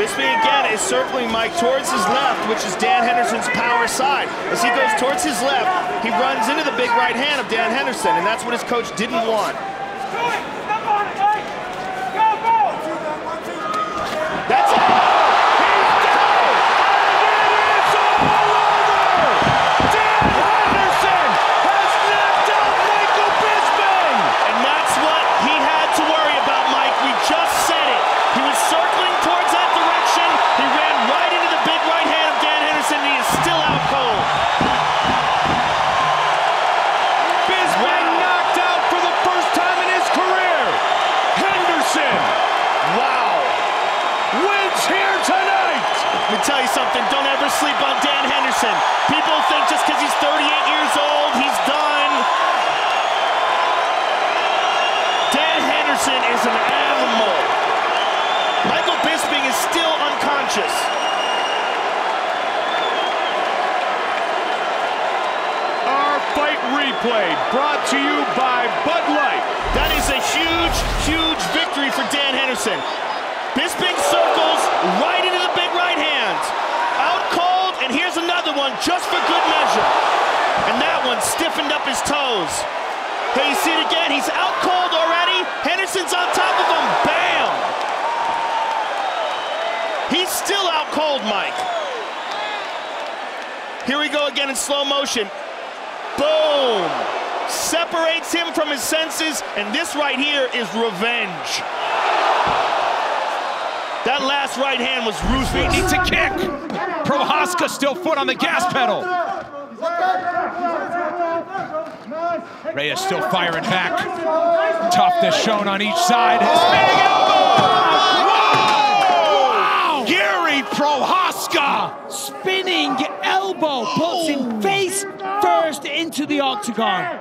Bisping again is circling Mike towards his left, which is Dan Henderson's power side. As he goes towards his left, he runs into the big right hand of Dan Henderson, and that's what his coach didn't want. That's it! Tell you something, don't ever sleep on Dan Henderson. People think just because he's 38 years old, he's done. Dan Henderson is an animal. Michael Bisping is still unconscious. Our fight replay brought to you by Bud Light. That is a huge, huge victory for Dan Henderson. Bisping circles right into the big right hand. Out cold, and here's another one just for good measure. And that one stiffened up his toes. Hey, you see it again? He's out cold already. Henderson's on top of him. Bam! He's still out cold, Mike. Here we go again in slow motion. Boom! Separates him from his senses, and this right here is revenge. That last right hand was ruthless. Needs a kick. Prochazka still foot on the gas pedal. Reyes still firing back. Toughness shown on each side. Spinning elbow! Wow! Yuri Prochazka! Spinning elbow puts him face first into the octagon.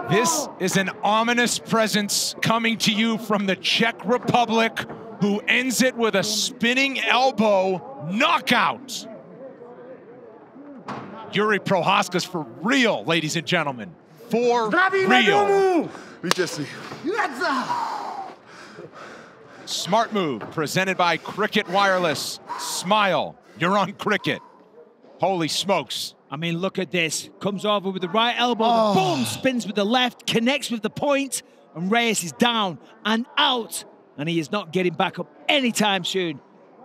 This is an ominous presence coming to you from the Czech Republic, who ends it with a spinning elbow knockout. Yuri Prochazka's for real, ladies and gentlemen. For real. Smart move, presented by Cricket Wireless. Smile, you're on Cricket. Holy smokes. I mean, look at this. Comes over with the right elbow, boom, spins with the left, connects with the point, and Reyes is down and out. And he is not getting back up anytime soon.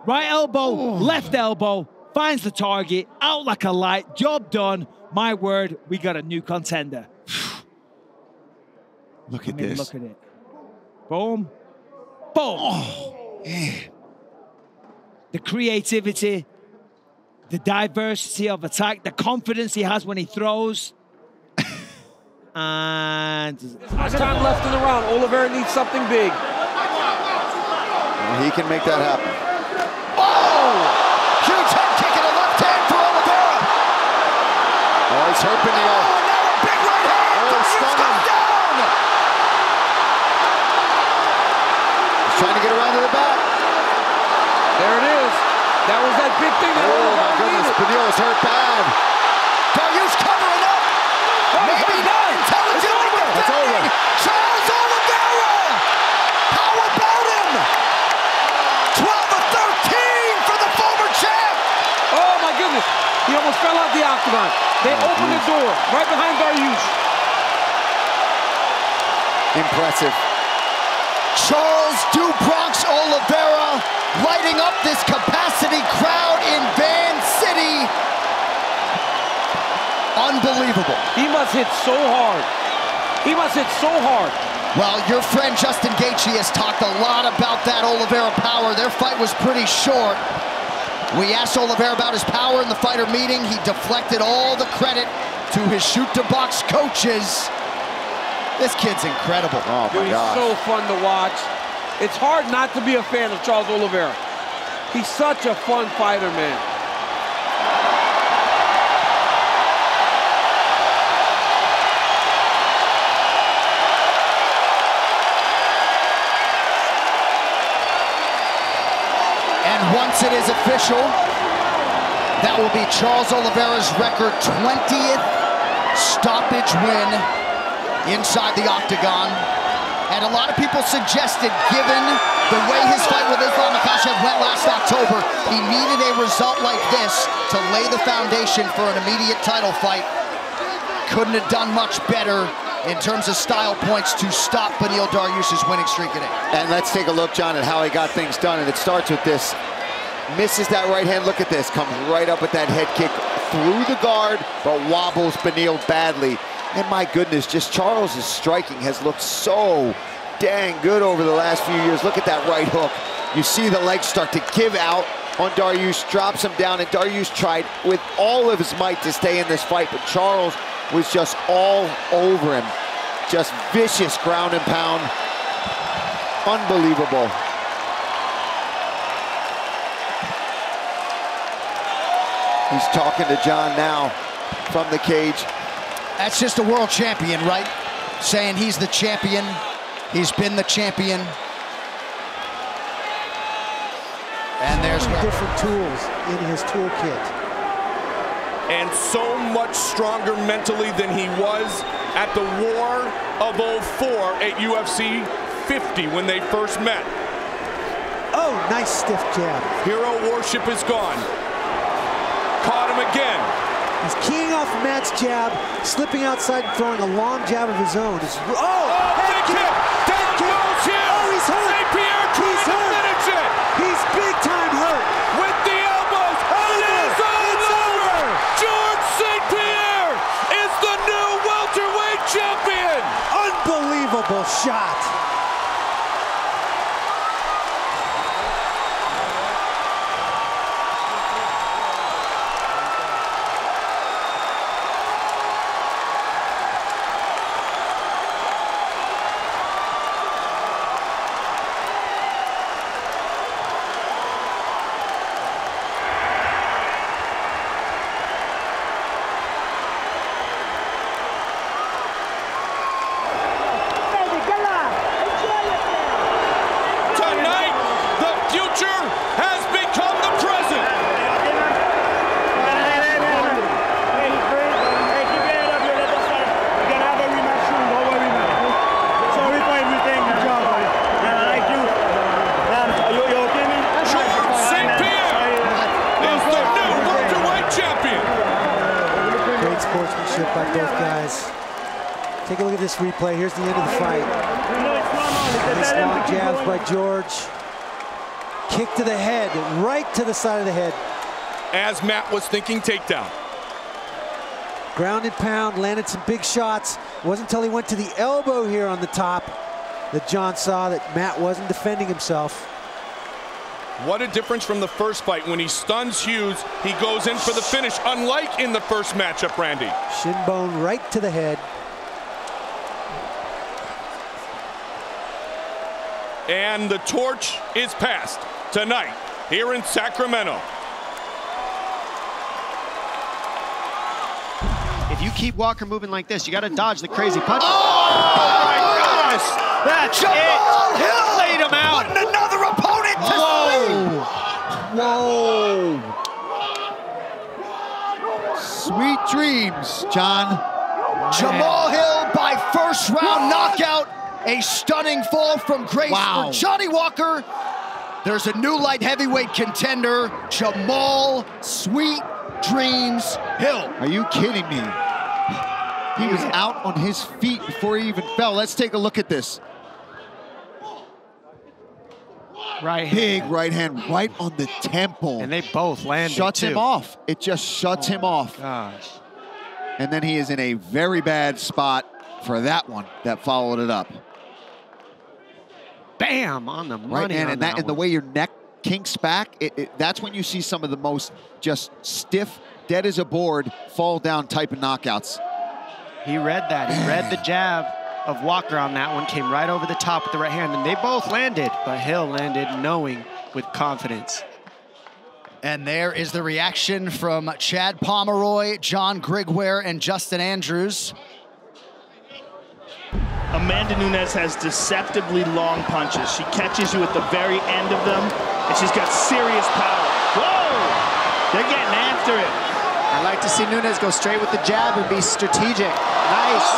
Right elbow, left elbow, finds the target, out like a light, job done. My word, we got a new contender. Look at this. Look at it. Boom, boom. Oh, yeah. The creativity, the diversity of attack, the confidence he has when he throws. And there's time left in the round. Oliveira needs something big. He can make that happen. Oh! Huge head kick in the left hand for Oliveira. Oh, he's hurt Benio. Oh, now a big right hand. Oh, he's down. He's trying to get around to the back. There it is. That was that big thing that Oliveira needed. Benio's hurt bad. Dariush covering up. Maybe not. Intelligently defending. That's over. Charles Oliveira. How about him? 12-13 for the former champ! Oh my goodness, he almost fell out the octagon. They opened the door right behind Dariush. Impressive. Charles Dubronx Oliveira lighting up this capacity crowd in Van City. Unbelievable. He must hit so hard. He must hit so hard. Well, your friend Justin Gaethje has talked a lot about that Oliveira power. Their fight was pretty short. We asked Oliveira about his power in the fighter meeting. He deflected all the credit to his shoot-to-box coaches. This kid's incredible. Oh, my gosh. He's so fun to watch. It's hard not to be a fan of Charles Oliveira. He's such a fun fighter, man. Once it is official, that will be Charles Oliveira's record 20th stoppage win inside the octagon. And a lot of people suggested, given the way his fight with Islam Makhachev went last October, He needed a result like this to lay the foundation for an immediate title fight. Couldn't have done much better in terms of style points to stop Beneil Dariush's winning streak at 8. And let's take a look, John, at how he got things done. And it starts with this. Misses that right hand. Look at this. Comes right up with that head kick through the guard, but wobbles Beneil badly. And my goodness, just Charles's striking has looked so dang good over the last few years. Look at that right hook. You see the legs start to give out on Dariush, drops him down, and Dariush tried with all of his might to stay in this fight, but Charles was just all over him. Just vicious ground and pound. Unbelievable. He's talking to John now from the cage. That's just a world champion, right? Saying he's the champion. He's been the champion. And there's different tools in his toolkit. And so much stronger mentally than he was at the War of 04 at UFC 50 when they first met. Oh, nice stiff jab. Hero worship is gone. Caught him again. He's keying off Matt's jab, slipping outside and throwing a long jab of his own. Big kick! Down goes Hughes! Oh, he's hurt! St-Pierre trying to finish it! He's big time hurt! With the elbows! It is all over! George St-Pierre is the new welterweight champion! Unbelievable shot! By both guys. Take a look at this replay. Here's the end of the fight. Nice long jabs by George. Kick to the head, right to the side of the head. As Matt was thinking, takedown. Ground and pound, landed some big shots. It wasn't until he went to the elbow here on the top that John saw that Matt wasn't defending himself. What a difference from the first fight. When he stuns Hughes, he goes in for the finish, unlike in the first matchup, Randy. Shin bone right to the head. And the torch is passed tonight here in Sacramento. If you keep Walker moving like this, you got to dodge the crazy punches. Oh my gosh! That's Jamal it! Hill Laid him out! putting another opponent to sleep! Whoa! Sweet dreams, John. Jamal Hill by first round knockout. A stunning fall from grace for Johnny Walker. There's a new light heavyweight contender, Jamal Sweet Dreams Hill. Are you kidding me? He was out on his feet before he even fell. Let's take a look at this. Right hand. Big right hand right on the temple. And they both landed Shuts him off. It just shuts him off. Gosh. And then he is in a very bad spot for that one that followed it up. Bam! On the money. Right hand, on and the way your neck kinks back, that's when you see some of the most just stiff, dead as a board, fall down type of knockouts. He read that. He read the jab of Walker on that one, came right over the top with the right hand, and they both landed, but Hill landed knowing with confidence. And there is the reaction from Chad Pomeroy, John Grigware, and Justin Andrews. Amanda Nunes has deceptively long punches. She catches you at the very end of them, and she's got serious power. Whoa! They're getting after it. I like to see Nunes go straight with the jab and be strategic. Nice.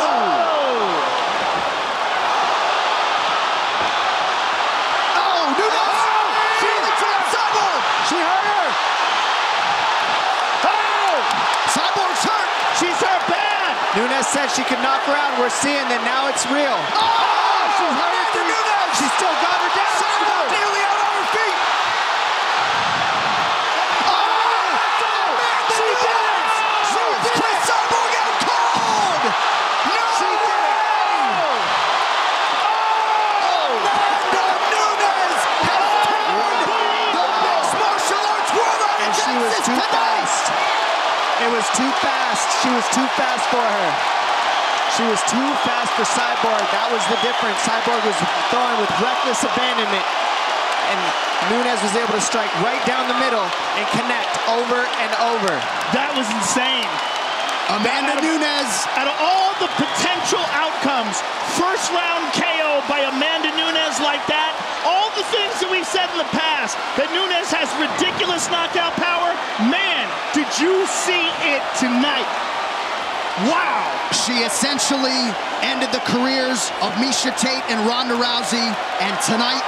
Oh, Nunes! She hurt her! said she could knock her out. We're seeing that now it's real. Oh, she's hurt her feet. She's still got her down. She's about nearly out on her feet. She did it! Chris Cyborg out cold! No! She did it! Amanda Nunes has turned the mixed martial arts world on its axis. And she was too fast. It was too fast. She was too fast for her. She was too fast for Cyborg. That was the difference. Cyborg was throwing with reckless abandonment. And Nunes was able to strike right down the middle and connect over and over. That was insane. Amanda Nunes. Out of all the potential outcomes, first round KO by Amanda Nunes like that, all the things that we've said in the past, that Nunes has ridiculous knockout power, man, did you see it tonight? Wow. She essentially ended the careers of Meerschaert and Ronda Rousey, and tonight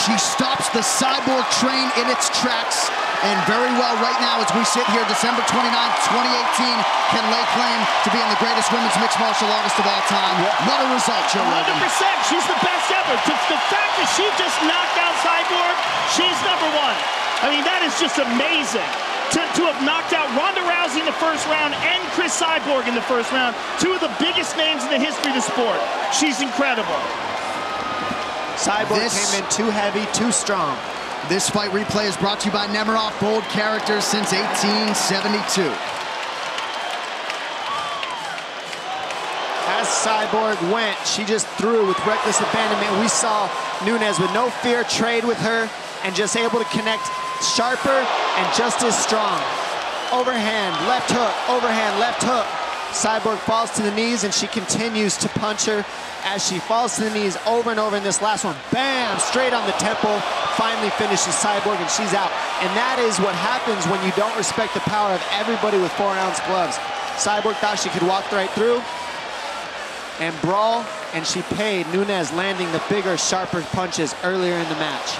she stops the Cyborg train in its tracks, and very well right now as we sit here December 29th, 2018, can lay claim to being the greatest women's mixed martial artist of all time. What a result, Joe Rogan. 100%, she's the best ever. The fact that she just knocked out Cyborg, she's number one. I mean, that is just amazing. To have knocked out Ronda Rousey in the first round and Chris Cyborg in the first round, two of the biggest names in the history of the sport. She's incredible. Cyborg came in too heavy, too strong. This fight replay is brought to you by Nemiroff, bold characters since 1872. As Cyborg went, she just threw with reckless abandonment. We saw Nunes with no fear trade with her and just able to connect sharper and just as strong. Overhand, left hook, overhand, left hook. Cyborg falls to the knees and she continues to punch her as she falls to the knees over and over in this last one. Bam, straight on the temple, finally finishes Cyborg and she's out. And that is what happens when you don't respect the power of everybody with 4-ounce gloves. Cyborg thought she could walk right through and brawl, and she paid. Nunes landing the bigger, sharper punches earlier in the match.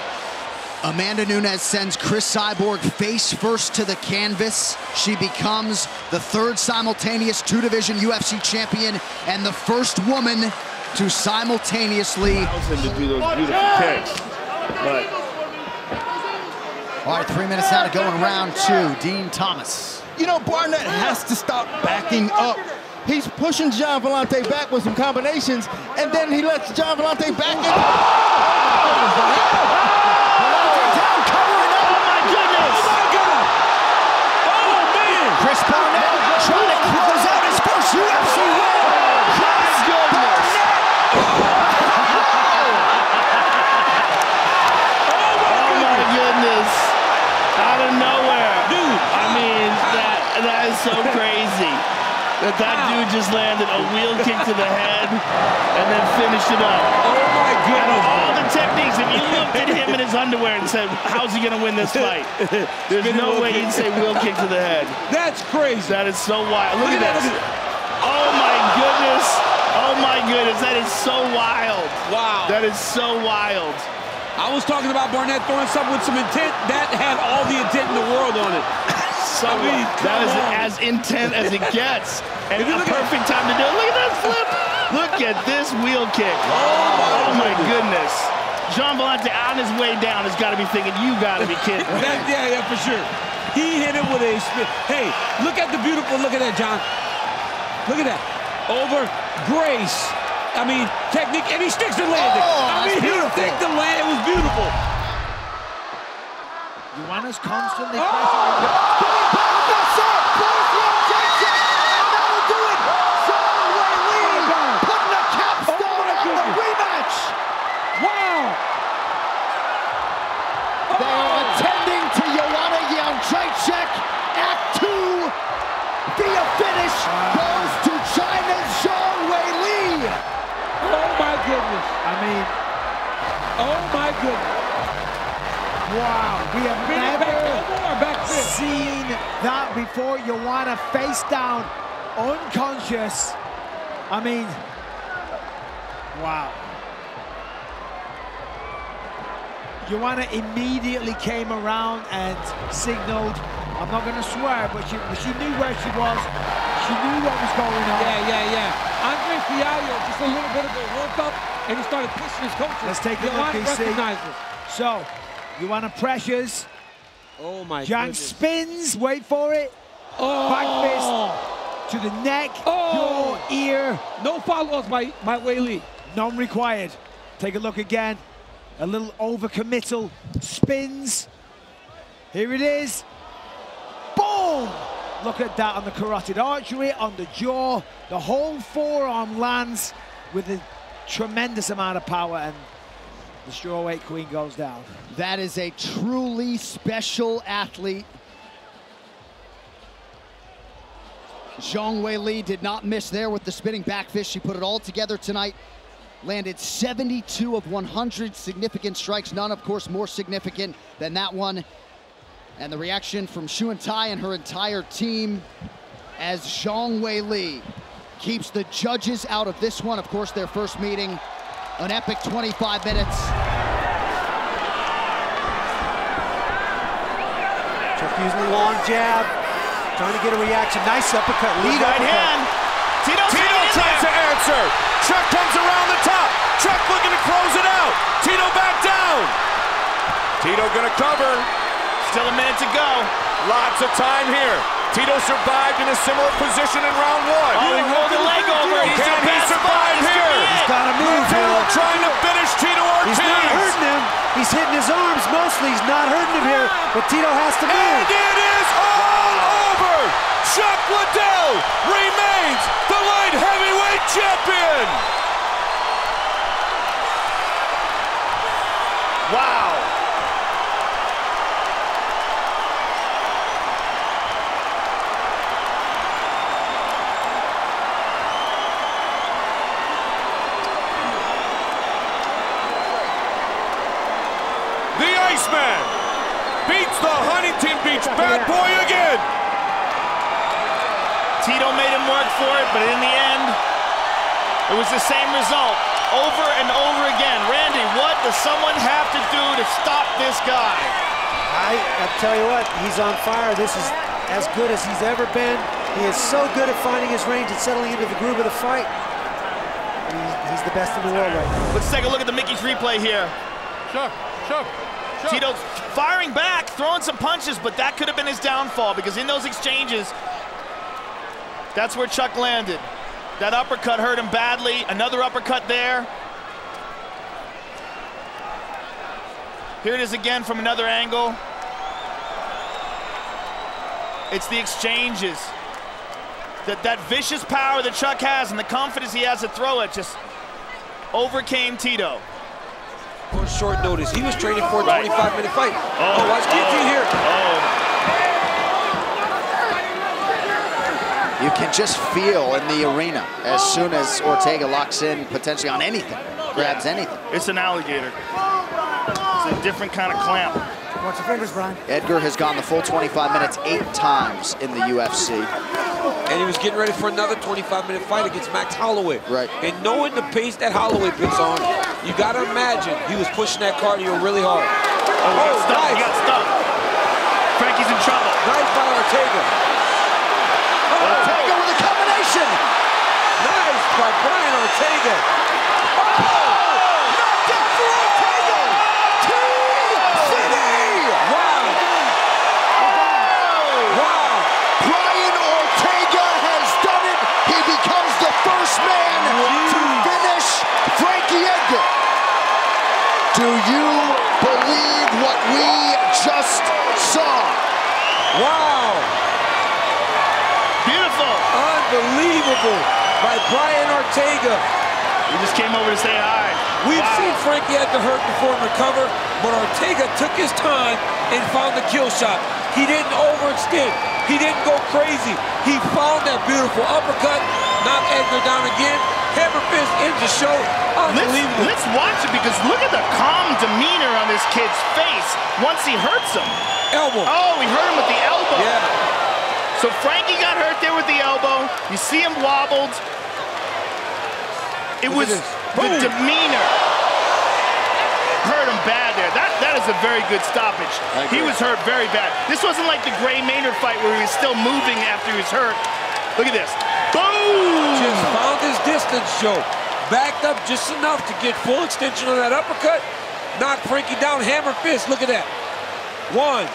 Amanda Nunes sends Chris Cyborg face first to the canvas. She becomes the third simultaneous two-division UFC champion and the first woman to simultaneously allows him to do those beautiful kicks. But all right, 3 minutes now to go in round two. Dean Thomas. You know, Barnett has to stop backing up. He's pushing Gian Villante back with some combinations, and then he lets Gian Villante back in. Chris Barnett trying to close out his first UFC win. Chris Barnett. Oh my goodness. Out of nowhere. Dude, I mean, that is so crazy. That dude just landed a wheel kick to the head and then finished it up. Oh my goodness. Out of all the techniques, if you looked at him in his underwear and said, how's he gonna win this fight? There's no way you'd say wheel kick to the head. That's crazy. That is so wild. Look at that. Oh my goodness. Oh my goodness. That is so wild. Wow. That is so wild. I was talking about Barnett throwing something with some intent. That had all the intent in the world on it. So I mean, that is as intent as it gets. And a perfect time to do it. Look at that flip. Look at this wheel kick. Oh my goodness. Gian Villante on his way down has got to be thinking, you got to be kidding. Yeah, for sure. He hit it with a spin. Hey, look at the beautiful, look at that, John. Look at that. Over Grace. I mean, technique, and he sticks the landing. I mean, he sticked the land. It was beautiful. Joanna's constantly Jedrzejczyk, Act 2, via finish, goes to China's Zhang Weili. Oh my goodness. I mean, oh my goodness. Wow, we have never seen that before. Joanna face down, unconscious. I mean, wow. Joanna immediately came around and signaled, I'm not going to swear, but she knew where she was. She knew what was going on. Yeah. Andre Fiallo just a little bit ago woke up and he started pushing his coaches. Let's take a look, DC. So, Joanna pressures. Oh my Zhang goodness. spins, wait for it. Oh. Back fist to the neck, jaw, ear. No follow-ups by Weili. None required. Take a look again. A little overcommittal. Spins. Here it is. Boom! Look at that on the carotid artery, on the jaw. The whole forearm lands with a tremendous amount of power, and the strawweight queen goes down. That is a truly special athlete. Zhang Weili did not miss there with the spinning back fist. She put it all together tonight. Landed 72 of 100 significant strikes. None, of course, more significant than that one. And the reaction from Xu and Tai and her entire team as Zhang Weili keeps the judges out of this one. Of course, their first meeting, an epic 25 minutes. Chuck using the long jab, trying to get a reaction. Nice uppercut, lead right uppercut. hand. Tito tries to answer. Chuck comes around the top. Chuck looking to close it out. Tito back down. Tito gonna cover. Still a minute to go. Lots of time here. Tito survived in a similar position in round one. Oh, he rolled the leg over. Can he survive here? He's got to move here. Trying to finish Tito Ortiz. He's not hurting him. He's hitting his arms mostly. He's not hurting him here, but Tito has to move. And it is all over. Chuck Liddell remains the light heavyweight champion. Wow. The Iceman beats the Huntington Beach bad boy again. Tito made him work for it, but in the end, it was the same result over and over again. Randy, what does someone have to do to stop this guy? I tell you what, he's on fire. This is as good as he's ever been. He is so good at finding his range and settling into the groove of the fight. He's the best in the world right now. Let's take a look at the Mickey's replay here. Chuck. Tito's firing back, throwing some punches, but that could have been his downfall because in those exchanges, that's where Chuck landed. That uppercut hurt him badly. Another uppercut there. Here it is again from another angle. It's the exchanges. That vicious power that Chuck has and the confidence he has to throw it just overcame Tito. On short notice. He was training for a 25-minute fight. Oh, watch guillotine here. You can just feel in the arena as soon as Ortega locks in potentially on anything, grabs anything. It's an alligator. It's a different kind of clamp. Watch your fingers, Brian. Edgar has gone the full 25 minutes 8 times in the UFC. And he was getting ready for another 25-minute fight against Max Holloway. Right. And knowing the pace that Holloway puts on, you got to imagine he was pushing that cardio really hard. Nice. He got stuck. Frankie's in trouble. Nice by Ortega. Ortega with a combination. Nice by Brian Ortega. Knocked out for Ortega. T-City. Wow. Brian Ortega has done it. He becomes the first man to finish Frankie Edgar. Do you believe what we just saw? Wow. Beautiful. Unbelievable by Brian Ortega. He just came over to say hi. We've seen Frankie Edgar hurt before and recover, but Ortega took his time and found the kill shot. He didn't overextend. He didn't go crazy. He found that beautiful uppercut, knocked Edgar down again, hammer fist ends the show. Unbelievable. Let's watch it because look at the calm demeanor on this kid's face once he hurts him. Elbow. Oh, he hurt him with the elbow. Yeah. So Frankie got hurt there with the elbow. You see him wobbled. It was the demeanor hurt him bad there. That is was a very good stoppage. He was hurt very bad. This wasn't like the Gray Maynard fight where he was still moving after he was hurt. Look at this. Boom! Just found his distance, Joe. Backed up just enough to get full extension on that uppercut. Knocked Frankie down, hammer fist. Look at that. 1,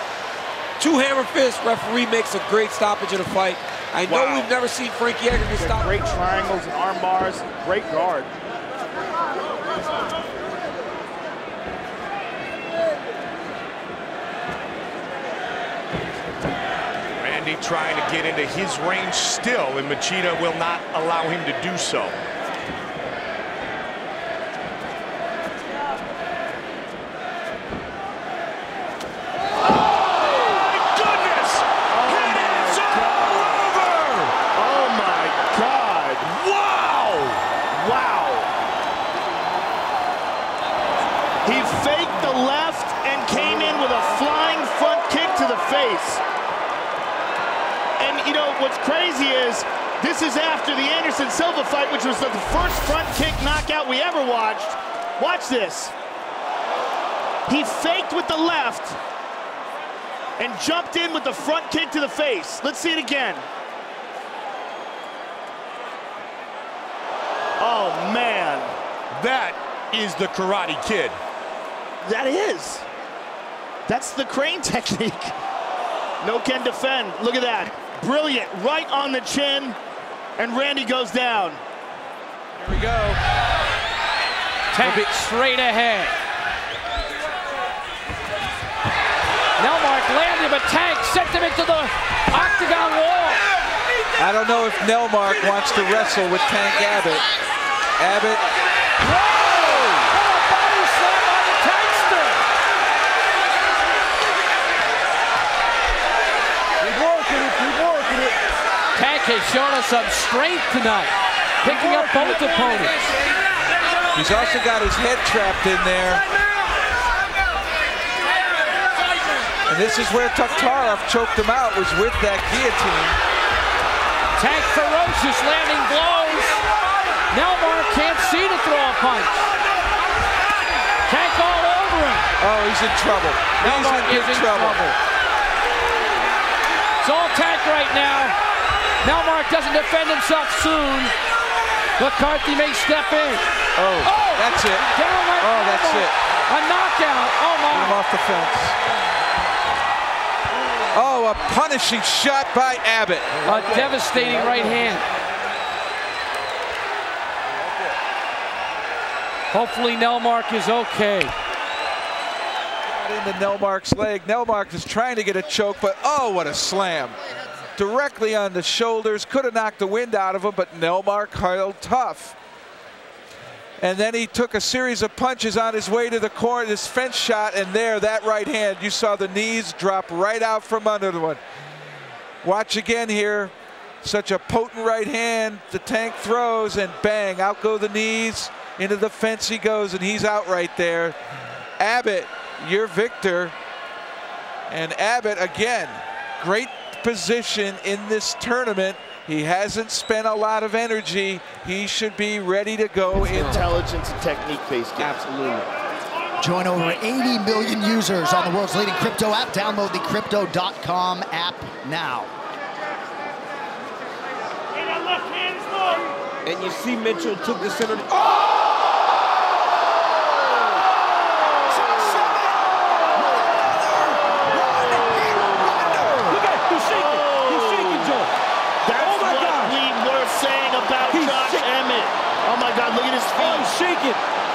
2 hammer fists. Referee makes a great stoppage of the fight. I know we've never seen Frankie Edgar get stopped. Great triangles and arm bars. Great guard. Randy trying to get into his range still, and Machida will not allow him to do so. What's crazy is this is after the Anderson-Silva fight, which was the first front kick knockout we ever watched. Watch this. He faked with the left and jumped in with the front kick to the face. Let's see it again. Oh, man. That is the Karate Kid. That is. That's the crane technique. No can defend. Look at that. Brilliant, right on the chin, and Randy goes down. Here we go. Tank straight ahead. Nelmark landed, but Tank sent him into the octagon wall. I don't know if Nelmark wants to wrestle with Tank Abbott. Abbott. Whoa! What a body slam on the Tankster! Tank has shown us some strength tonight, picking up both opponents. He's also got his head trapped in there. And this is where Taktarov choked him out, was with that guillotine. Tank ferocious, landing blows. Nelmark can't see to throw a punch. Tank all over him. Oh, he's in trouble. Nelmark is in trouble. It's all Tank right now. Nelmark doesn't defend himself soon. McCarthy may step in. Oh, that's it. Oh, that's it. A knockout. Oh, my. Get him off the fence. Oh, a punishing shot by Abbott. A devastating right hand. Hopefully Nelmark is okay. Into Nelmark's leg. Nelmark is trying to get a choke, but oh, what a slam. Directly on the shoulders, could have knocked the wind out of him, but Nelmark held tough. And then he took a series of punches on his way to the corner, this fence shot, and there, that right hand, you saw the knees drop right out from under the one. Watch again here. Such a potent right hand, the Tank throws, and bang, out go the knees, into the fence he goes, and he's out right there. Abbott, your victor. And Abbott, again, great position in this tournament. He hasn't spent a lot of energy. He should be ready to go. Intelligence and technique-based game. Absolutely. Join over 80 million users on the world's leading crypto app. Download the Crypto.com app now. And you see Mitchell took the center.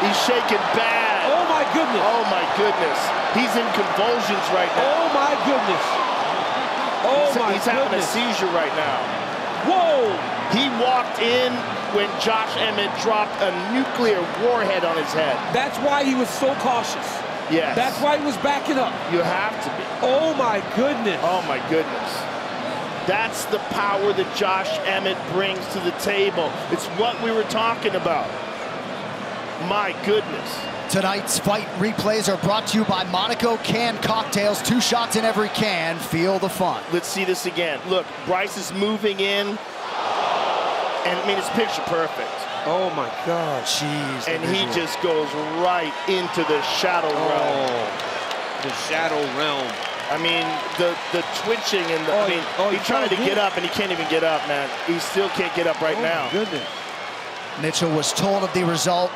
He's shaking bad. Oh my goodness. Oh my goodness. He's in convulsions right now. Oh my goodness. Oh my goodness. He's having a seizure right now. Whoa. He walked in when Josh Emmett dropped a nuclear warhead on his head. That's why he was so cautious. Yes. That's why he was backing up. You have to be. Oh my goodness. Oh my goodness. That's the power that Josh Emmett brings to the table. It's what we were talking about. My goodness. Tonight's fight replays are brought to you by Monaco Can Cocktails. 2 shots in every can. Feel the fun. Let's see this again. Look, Bryce is moving in. And I mean, it's picture perfect. Oh my God. Jeez. And he just goes right into the shadow realm. The shadow realm. I mean, the twitching and the, he tried to get up and he can't even get up, man. He still can't get up right now. Goodness. Mitchell was told of the result,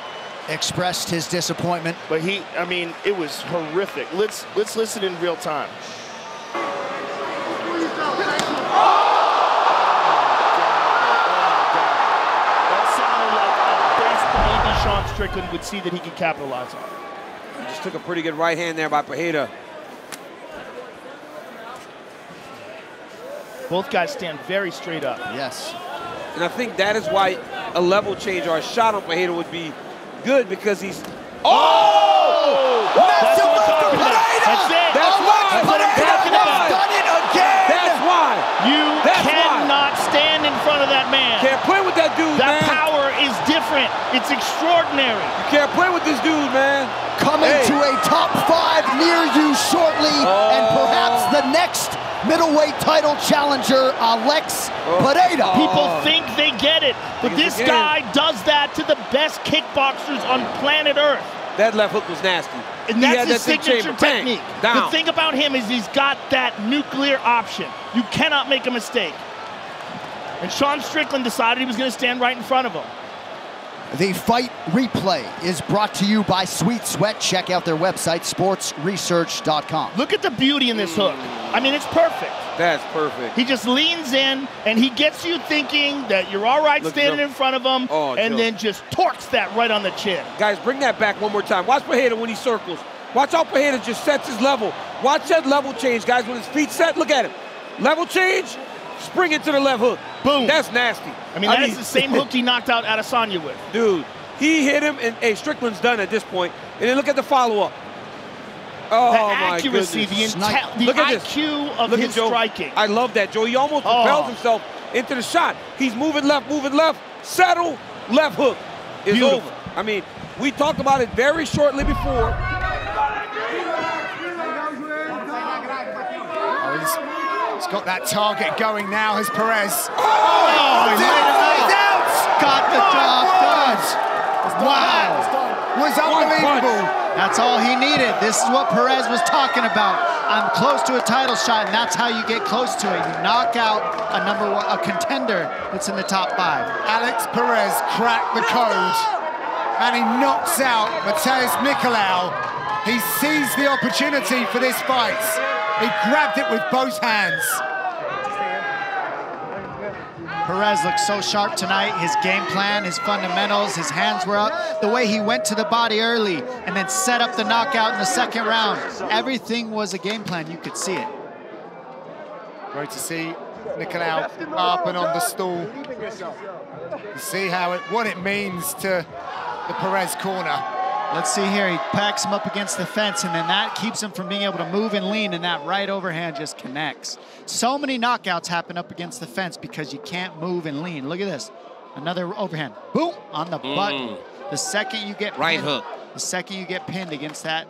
expressed his disappointment. But I mean, it was horrific. Let's listen in real time. Sean Strickland would see that he could capitalize on. Just took a pretty good right hand there by Pereira. Both guys stand very straight up. Yes. And I think that is why a level change or a shot on Pereira would be good, because he's... Oh! That's what I'm talking about. That's it. That's why. That's what I'm talking about. Done it again. That's why. You cannot stand in front of that man. Can't play with that dude, man. That power is different. It's extraordinary. You can't play with this dude, man. Coming to a top 5 near you shortly, and perhaps the next middleweight title challenger, Alex Pereira. People think they get it, but this guy does that to the best kickboxers on planet Earth. That left hook was nasty. And that's his signature technique. The thing about him is he's got that nuclear option. You cannot make a mistake. And Sean Strickland decided he was going to stand right in front of him. The fight replay is brought to you by Sweet Sweat. Check out their website, sportsresearch.com. Look at the beauty in this hook. I mean, it's perfect. That's perfect. He just leans in, and he gets you thinking that you're all right standing in front of him, and then just torques that right on the chin. Guys, bring that back one more time. Watch Pereira when he circles. Watch how Pereira just sets his level. Watch that level change, guys. When his feet set, look at him. Level change, spring into the left hook. Boom. That's nasty. I mean, that's the same hook he knocked out Adesanya with. Dude, he hit him, and Strickland's done at this point. And then look at the follow-up. Oh, the my accuracy, goodness. the look at IQ of his striking. I love that, Joe. He almost propels himself into the shot. He's moving left, settle, left hook. It's over. I mean, we talked about it very shortly before. He's got that target going now, has Perez. Oh, he's out! Got the job done. Wow. Was unbelievable. That's all he needed. This is what Perez was talking about. I'm close to a title shot, and that's how you get close to it. You knock out a contender that's in the top 5. Alex Perez cracked the code, and he knocks out Nicolau. He seized the opportunity for this fight. He grabbed it with both hands. Perez looked so sharp tonight. His game plan, his fundamentals, his hands were up. The way he went to the body early and then set up the knockout in the second round. Everything was a game plan. You could see it. Great to see Nicolau up and on the stool. To see what it means to the Perez corner. Let's see here, he packs him up against the fence, and then that keeps him from being able to move and lean, and that right overhand just connects. So many knockouts happen up against the fence because you can't move and lean. Look at this, another overhand, boom, on the butt. The second you get right hook. The second you get pinned against that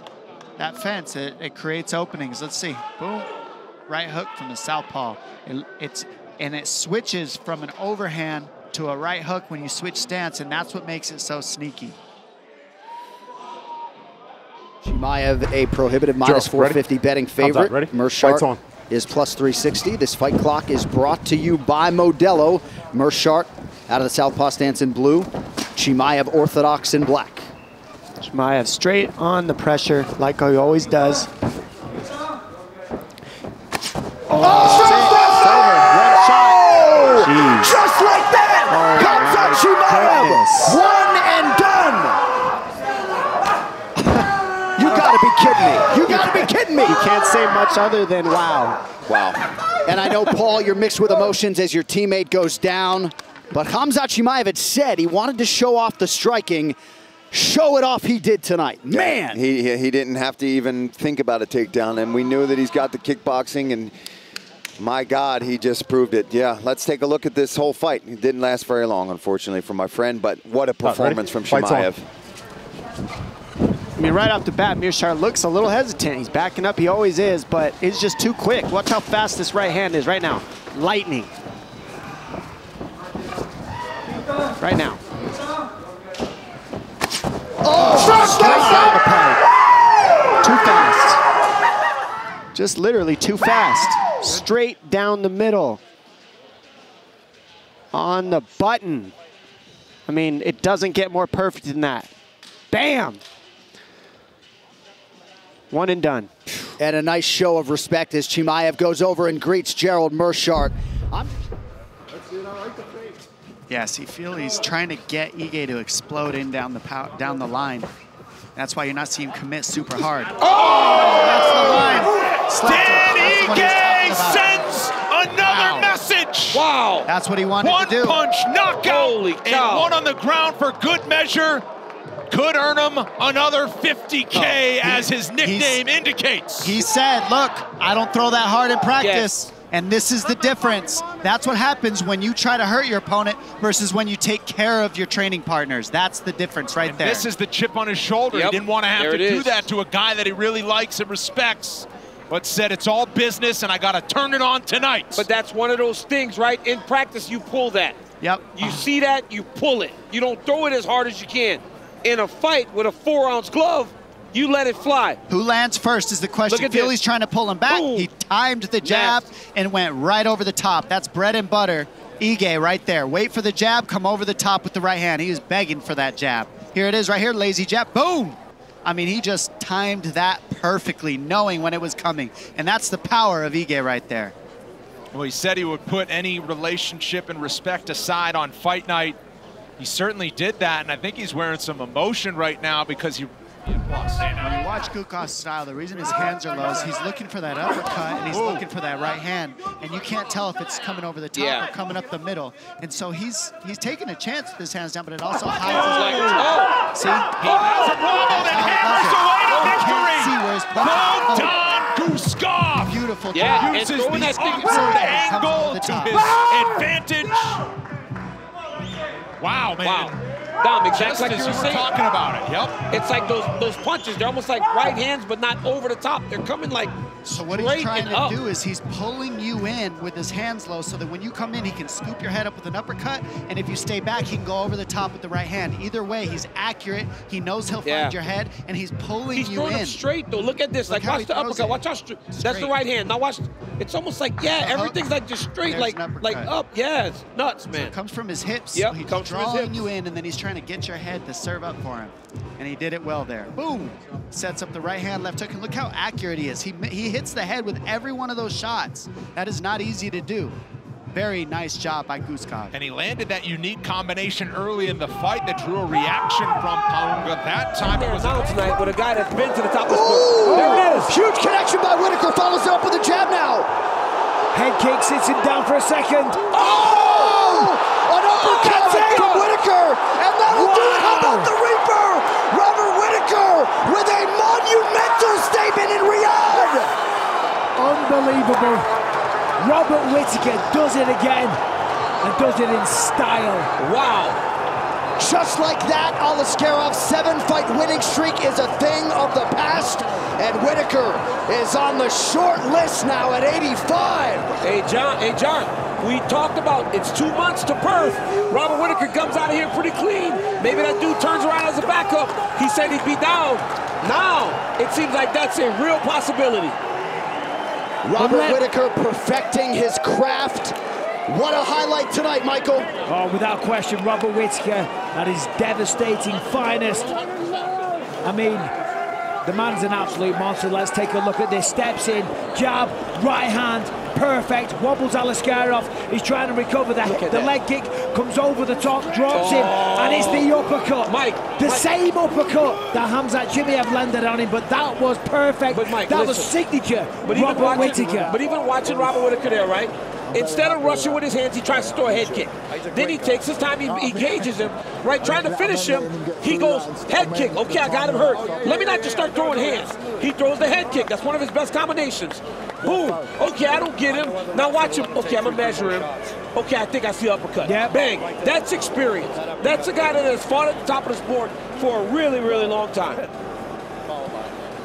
fence, it creates openings. Let's see, boom, right hook from the southpaw. It switches from an overhand to a right hook when you switch stance, and that's what makes it so sneaky. Chimaev, a prohibitive minus 450 betting favorite. Meerschaert is plus 360. This fight clock is brought to you by Modelo. Meerschaert out of the southpaw stance in blue. Chimaev orthodox in black. Chimaev straight on the pressure like he always does. Just like that! Comes out Chimaev! One and done! You gotta be kidding me. You gotta be kidding me. You can't say much other than wow. Wow. And I know, Paul, you're mixed with emotions as your teammate goes down. But Khamzat Chimaev had said he wanted to show off the striking. Show it off he did tonight. Man! He didn't have to even think about a takedown. And we knew that he's got the kickboxing. And my God, he just proved it. Yeah, let's take a look at this whole fight. It didn't last very long, unfortunately, for my friend. But what a performance from Chimaev. I mean, right off the bat, Meerschaert looks a little hesitant. He's backing up, he always is, but it's just too quick. Watch how fast this right hand is right now. Lightning. Right now. Oh, straight down the pipe. Too fast. Just literally too fast. Straight down the middle. On the button. I mean, it doesn't get more perfect than that. Bam! One and done. And a nice show of respect as Chimaev goes over and greets Gerald Meerschaert. Yes, you feel he's trying to get Ige to explode in down the line. That's why you're not seeing him commit super hard. Oh! That's the line. Dan Ige sends another message. Wow. That's what he wanted to do. One punch knockout. Holy cow. And one on the ground for good measure. Could earn him another $50K, as his nickname indicates. He said, look, I don't throw that hard in practice. Yes. And this is the difference. That's what happens when you try to hurt your opponent versus when you take care of your training partners. That's the difference right there. This is the chip on his shoulder. Yep. He didn't want to have There to it do is. that to a guy that he really likes and respects, but said it's all business and I got to turn it on tonight. But that's one of those things, right? In practice, you pull that. Yep. You see that, you pull it. You don't throw it as hard as you can. In a fight with a 4-ounce glove, you let it fly. Who lands first is the question. Look at Philly's this. trying to pull him back. Boom. He timed the jab and went right over the top. That's bread and butter. Ige right there. Wait for the jab, come over the top with the right hand. He was begging for that jab. Here it is right here, lazy jab. Boom! I mean, he just timed that perfectly, knowing when it was coming. And that's the power of Ige right there. Well, he said he would put any relationship and respect aside on fight night. He certainly did that, and I think he's wearing some emotion right now because he lost. When you watch Gukov's style, the reason his hands are low is he's looking for that uppercut and he's looking for that right hand, and you can't tell if it's coming over the top or coming up the middle. And so he's taking a chance with his hands down, but it also hides his See? He has it wobbled and hammers away to victory. See where his punch Guskov. Beautiful. Yeah, Uses and throwing the that thing awkward comes angle over the to top. his advantage. Wow, man. Wow. Dom, exactly Just like as you were you were saying. talking about it, yep. It's like those punches. They're almost like right hands, but not over the top. They're coming like So what he's trying to do is he's pulling you in with his hands low so that when you come in, he can scoop your head up with an uppercut, and if you stay back, he can go over the top with the right hand. Either way, he's accurate. He knows he'll find your head, and he's pulling you in. He's throwing them straight, though. Look at this. Look like, watch the how he uppercut. throws it. Watch how straight. That's the right hand. Now watch. It's almost like, everything's like just straight, There's like an uppercut. up. Yeah, it's nuts, So man. it comes from his hips. Yep, So he's comes from his drawing hips. you in, and then he's trying to get your head to serve up for him. And he did it well there. Boom! Sets up the right hand, left hook, and look how accurate he is. He hits the head with every one of those shots. That is not easy to do. Very nice job by Guskov. And he landed that unique combination early in the fight that drew a reaction from Paunga. That time it was now tonight with a guy that's been to the top of the sport. There it is. Huge connection by Whitaker. Follows it up with a jab now. Head kick, sits him down for a second. Oh! An uppercut from Whitaker. And that'll do it. How about the Reaper? Robert Whitaker with a monumental statement in Riyadh. Unbelievable. Robert Whitaker does it again, and does it in style. Wow. Just like that, Aliskerov's 7-fight winning streak is a thing of the past, and Whitaker is on the short list now at 85. Hey, John, we talked about it's 2 months to Perth. Robert Whitaker comes out of here pretty clean. Maybe that dude turns around as a backup. He said he'd be down. Now, it seems like that's a real possibility. Robert Whitaker perfecting his craft. What a highlight tonight, Michael. Oh, without question, Robert Whitaker at his devastating finest. I mean, the man's an absolute monster. Let's take a look at this. Steps in, jab, right hand, perfect. Wobbles Aliskerov. He's trying to recover that. The leg kick comes over the top, drops him, and it's the uppercut. Mike. Same uppercut that Khamzat Chimaev landed on him, but that was perfect. But Mike, that was listen, signature. But even Robert Whitaker. But even watching Robert Whitaker there, right? Instead of rushing with his hands, he tries to throw a head kick. Then he takes his time, he engages him, right? Trying to finish him, he goes head kick. Okay, I got him hurt. Let me not just start throwing hands. He throws the head kick. That's one of his best combinations. Boom. Okay, I don't get him. Now watch him. Okay, I'm going to measure him. Okay, I think I see uppercut. Yeah. Bang. That's experience. That's a guy that has fought at the top of the sport for a really, really long time.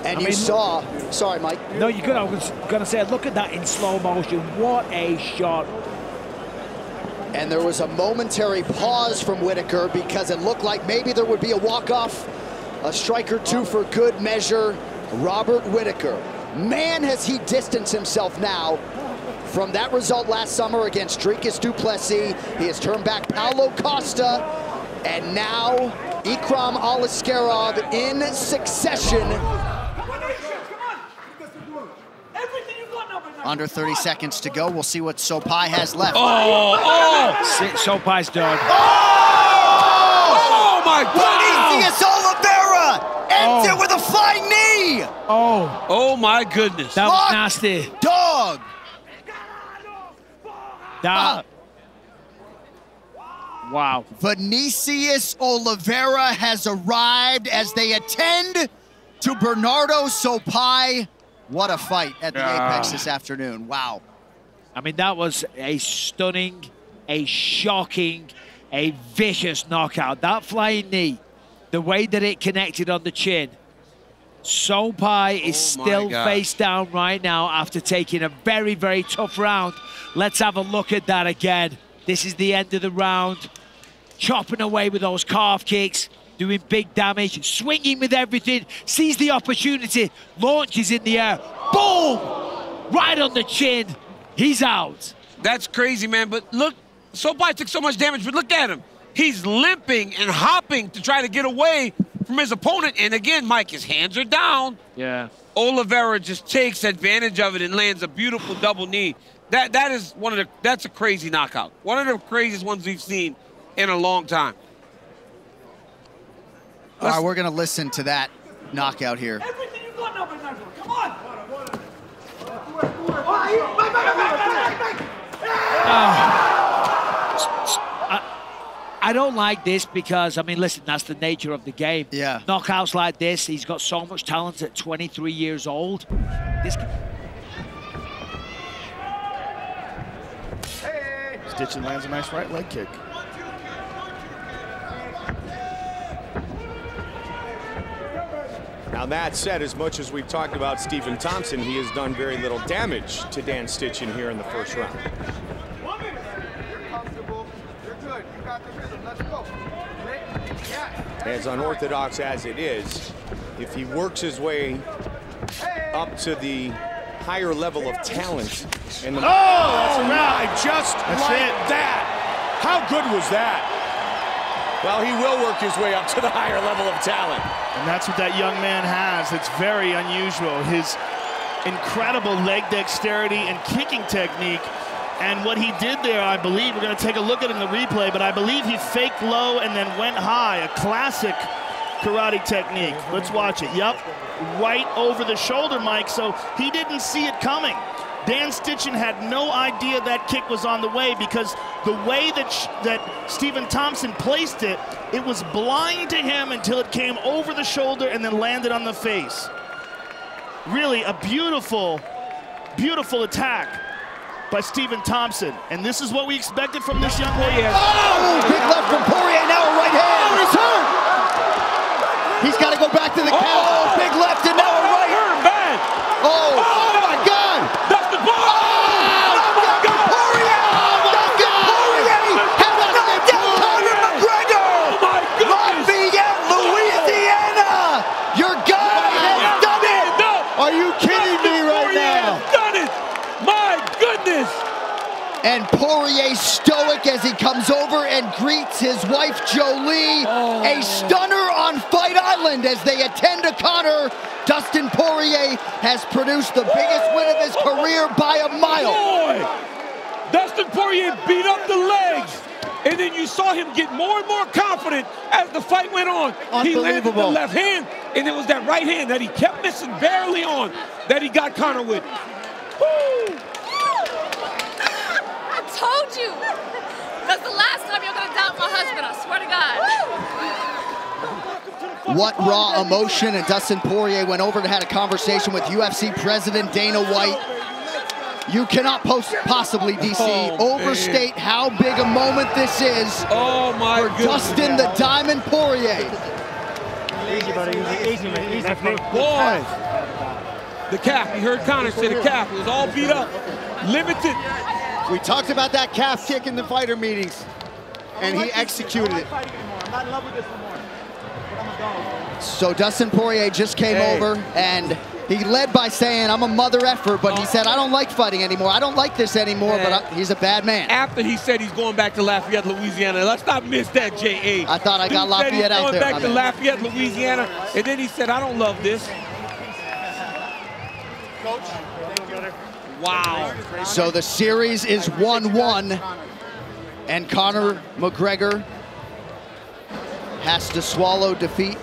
And you saw, sorry, Mike. No, you're good. I was going to say, look at that in slow motion. What a shot. And there was a momentary pause from Whitaker because it looked like maybe there would be a walk-off. A strike or two for good measure. Robert Whitaker Man, has he distanced himself now from that result last summer against Dricus du Plessis. He has turned back Paulo Costa, and now Ikram Aliskerov in succession. Under 30 seconds to go. We'll see what Sopai has left. Sopai's done. Oh my God! Vinicius Oliveira ends it with a flying knee. Oh my goodness. That was nasty. Dog. Wow. Vinicius Oliveira has arrived as they attend to Bernardo Sopai. What a fight at the Apex this afternoon. Wow. I mean, that was a stunning, a shocking, a vicious knockout. That flying knee, the way that it connected on the chin. Sopai is still face down right now after taking a very, very tough round. Let's have a look at that again. This is the end of the round. Chopping away with those calf kicks, doing big damage, swinging with everything, sees the opportunity, launches in the air, boom! Right on the chin, he's out. That's crazy, man, but look, Sopai took so much damage, but look at him. He's limping and hopping to try to get away from his opponent, and again, Mike, his hands are down. Yeah. Oliveira just takes advantage of it and lands a beautiful double knee. That's a crazy knockout. One of the craziest ones we've seen in a long time. All right, we're going to listen to that knockout here. Everything you got now, Bernardo. Come on. I don't like this because, I mean, listen, that's the nature of the game. Yeah. Knockouts like this, he's got so much talent at 23 years old. Stitching lands a nice right leg kick. Now that said, as much as we've talked about Stephen Thompson, he has done very little damage to Dan Stitchin here in the first round. As unorthodox as it is, if he works his way up to the higher level of talent. And that's a wrap. Just like that. How good was that? Well, he will work his way up to the higher level of talent. And that's what that young man has. It's very unusual. His incredible leg dexterity and kicking technique. And what he did there, I believe, we're going to take a look at it in the replay, but I believe he faked low and then went high. A classic karate technique. Let's watch it. Yep, right over the shoulder, Mike, so he didn't see it coming. Dan Stitchin had no idea that kick was on the way because the way that Stephen Thompson placed it, it was blind to him until it came over the shoulder and then landed on the face. Really a beautiful, beautiful attack by Stephen Thompson. And this is what we expected from this young man. Oh, big left from Poirier, now a right hand. Oh, he's hurt. He's got to go back to the count. Oh, big left and now a right. Bad. Oh my God. That's the ball. Poirier! Poirier has knocked down Conor McGregor! Oh my goodness! Lafayette, Louisiana! Your guy has done it! Are you kidding me right now? Done it! My goodness! And Poirier stoic as he comes over and greets his wife Jolie. A stunner on Fight Island as they attend to Conor. Dustin Poirier has produced the biggest win of his career by a mile. Boy! Dustin Poirier beat up the legs, and then you saw him get more and more confident as the fight went on. He landed the left hand, and it was that right hand that he kept missing barely on that he got Conor with. Woo! I told you. That's the last time you're going to doubt my husband, I swear to God. What raw emotion, and Dustin Poirier went over and had a conversation with UFC President Dana White. You cannot possibly, DC, overstate how big a moment this is for Dustin the Diamond Poirier. Easy, buddy. Easy, man. Easy. Boy! The calf, you heard Conor say the calf. It was all beat up, limited. We talked about that calf kick in the fighter meetings, and he executed it. I'm not in love with this anymore. So Dustin Poirier just came over, and He led by saying, I'm a mother effer, but he said, I don't like fighting anymore. I don't like this anymore, but he's a bad man. After he said he's going back to Lafayette, Louisiana. Let's not miss that, J.A. I thought I got Lafayette out there. Going back to Lafayette, Louisiana, and then he said, I don't love this. Wow. So the series is 1-1, and Conor McGregor has to swallow defeat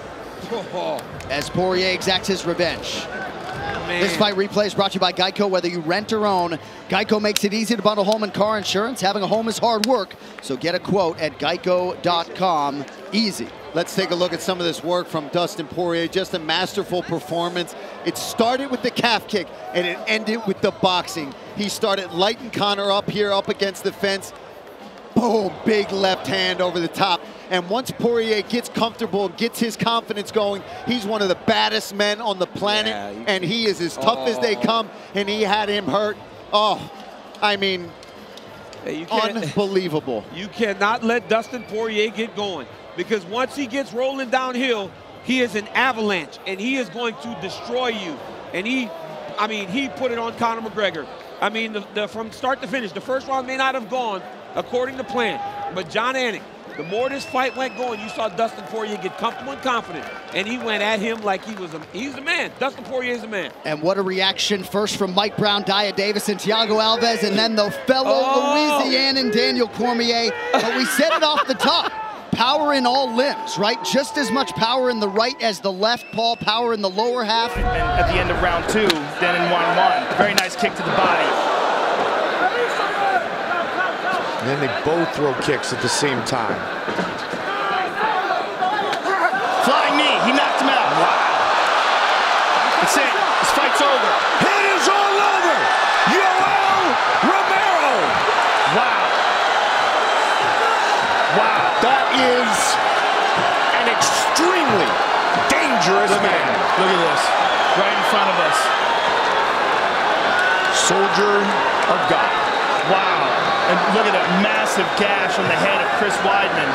as Poirier exacts his revenge. This fight replay is brought to you by Geico. Whether you rent or own, Geico makes it easy to bundle home and car insurance. Having a home is hard work, so get a quote at geico.com. Easy. Let's take a look at some of this work from Dustin Poirier. Just a masterful performance. It started with the calf kick, and it ended with the boxing. He started lighting Conor up here, up against the fence. Boom, big left hand over the top. And once Poirier gets comfortable, gets his confidence going, he's one of the baddest men on the planet, and he is as tough as they come, and he had him hurt. Oh, I mean, unbelievable. You cannot let Dustin Poirier get going, because once he gets rolling downhill, he is an avalanche, and he is going to destroy you. And he put it on Conor McGregor. I mean, from start to finish, the first round may not have gone according to plan, but John Anik, the more this fight went going, you saw Dustin Poirier get comfortable and confident, and he went at him like he's the man. Dustin Poirier is the man. And what a reaction first from Mike Brown, Dia Davis, and Thiago Alves, and then the fellow Louisianan Daniel Cormier. But we said it off the top. Power in all limbs, right? Just as much power in the right as the left, Paul. Power in the lower half. And at the end of round 2, then in 1-1. Very nice kick to the body. And then they both throw kicks at the same time. Flying knee, he knocked him out. Wow. That's it, this fight's over. It is all over! Yoel Romero! Wow. Wow. That is an extremely dangerous man. Look at this, right in front of us. Soldier of God. Wow. And look at that massive gash on the head of Chris Weidman.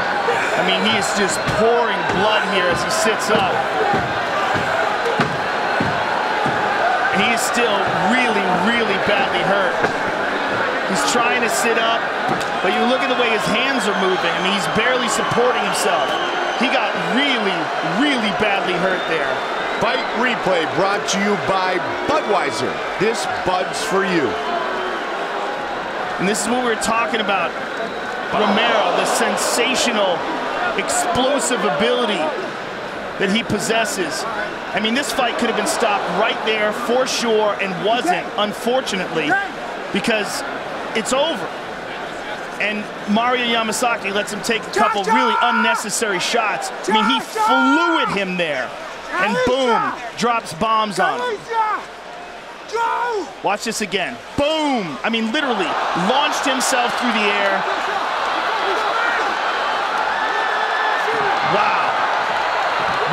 I mean, he is just pouring blood here as he sits up. And he is still really, really badly hurt. He's trying to sit up, but you look at the way his hands are moving. I mean, he's barely supporting himself. He got really, really badly hurt there. Fight replay brought to you by Budweiser. This Bud's for you. And this is what we were talking about. Romero, the sensational, explosive ability that he possesses. I mean, this fight could have been stopped right there for sure, and wasn't, unfortunately, because it's over. And Mario Yamasaki lets him take a couple really unnecessary shots. I mean, he flew at him there, and boom, drops bombs on him. Watch this again. Boom! I mean, literally launched himself through the air. Wow.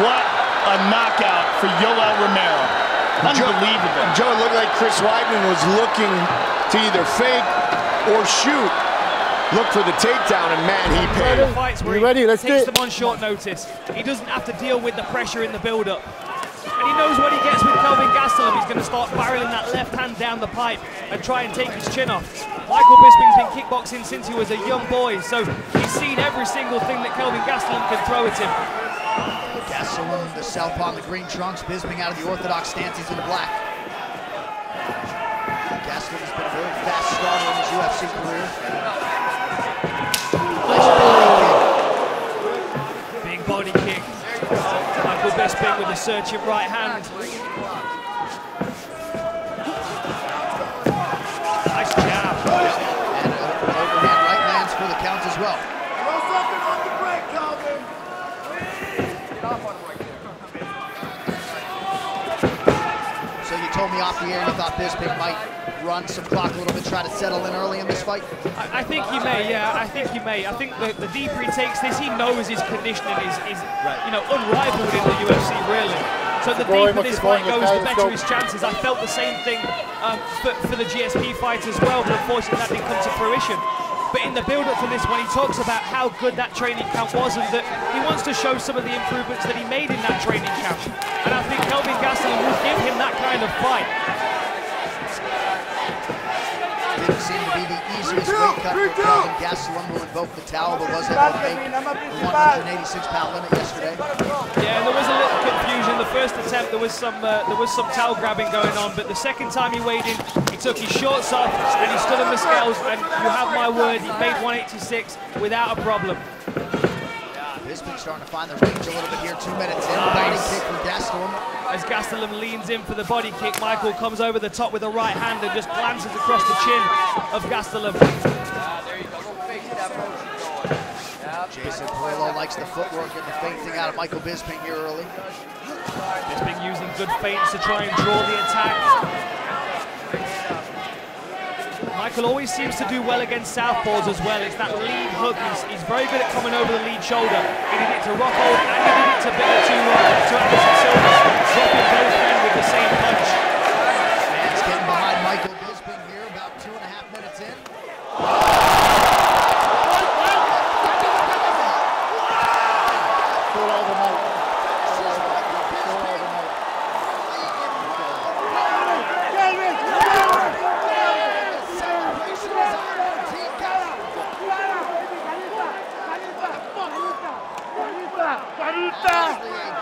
What a knockout for Yoel Romero. Unbelievable. Joe, it looked like Chris Weidman was looking to either fake or shoot. Look for the takedown, and man, he paid. Fights where he takes them on short notice. He doesn't have to deal with the pressure in the build-up. And he knows when he gets with Kelvin Gastelum, he's going to start barreling that left hand down the pipe and try and take his chin off. Michael Bisping's been kickboxing since he was a young boy, so he's seen every single thing that Kelvin Gastelum can throw at him. Gastelum, the southpaw in the green trunks, Bisping out of the orthodox stance, he's in black. Gastelum's been a very fast starter in his UFC career. Big body kick. Michael Bisping with a searching right hand. Nice jab. And an overhand right lands for the count as well. So you told me off the air you thought Bisping might run some clock a little bit, try to settle in early in this fight? I think he may, yeah, I think he may. I think the deeper he takes this, he knows his conditioning is you know, unrivaled in the UFC, really. So the deeper this fight goes, the better his chances. I felt the same thing for the GSP fight as well, but unfortunately that didn't come to fruition. But in the build-up to this one, he talks about how good that training camp was and that he wants to show some of the improvements that he made in that training camp. And I think Kelvin Gastelum will give him that kind of fight. Didn't seem to be the easiest weight cut for Kelvin Gastelum, who invoked the towel, but was able to make the 186-pound limit yesterday. Yeah, and there was a little confusion. The first attempt, there was some towel grabbing going on, but the second time he weighed in, he took his shorts off and he stood on the scales, and you have my word, he made 186 without a problem. Bisping starting to find the range a little bit here. 2 minutes in. Body kick from Gastelum. As Gastelum leans in for the body kick, Michael comes over the top with a right hand and just glances across the chin of Gastelum. Jason Pereira likes the footwork and the feinting out of Michael Bisping here early. Bisping using good feints to try and draw the attack. Michael always seems to do well against southpaws as well. It's that lead hook. He's very good at coming over the lead shoulder. He did it to Rockhold and he did it to Anderson Silva, dropping both men with the same punch. Fans getting behind Michael Bisping here, about 2.5 minutes in.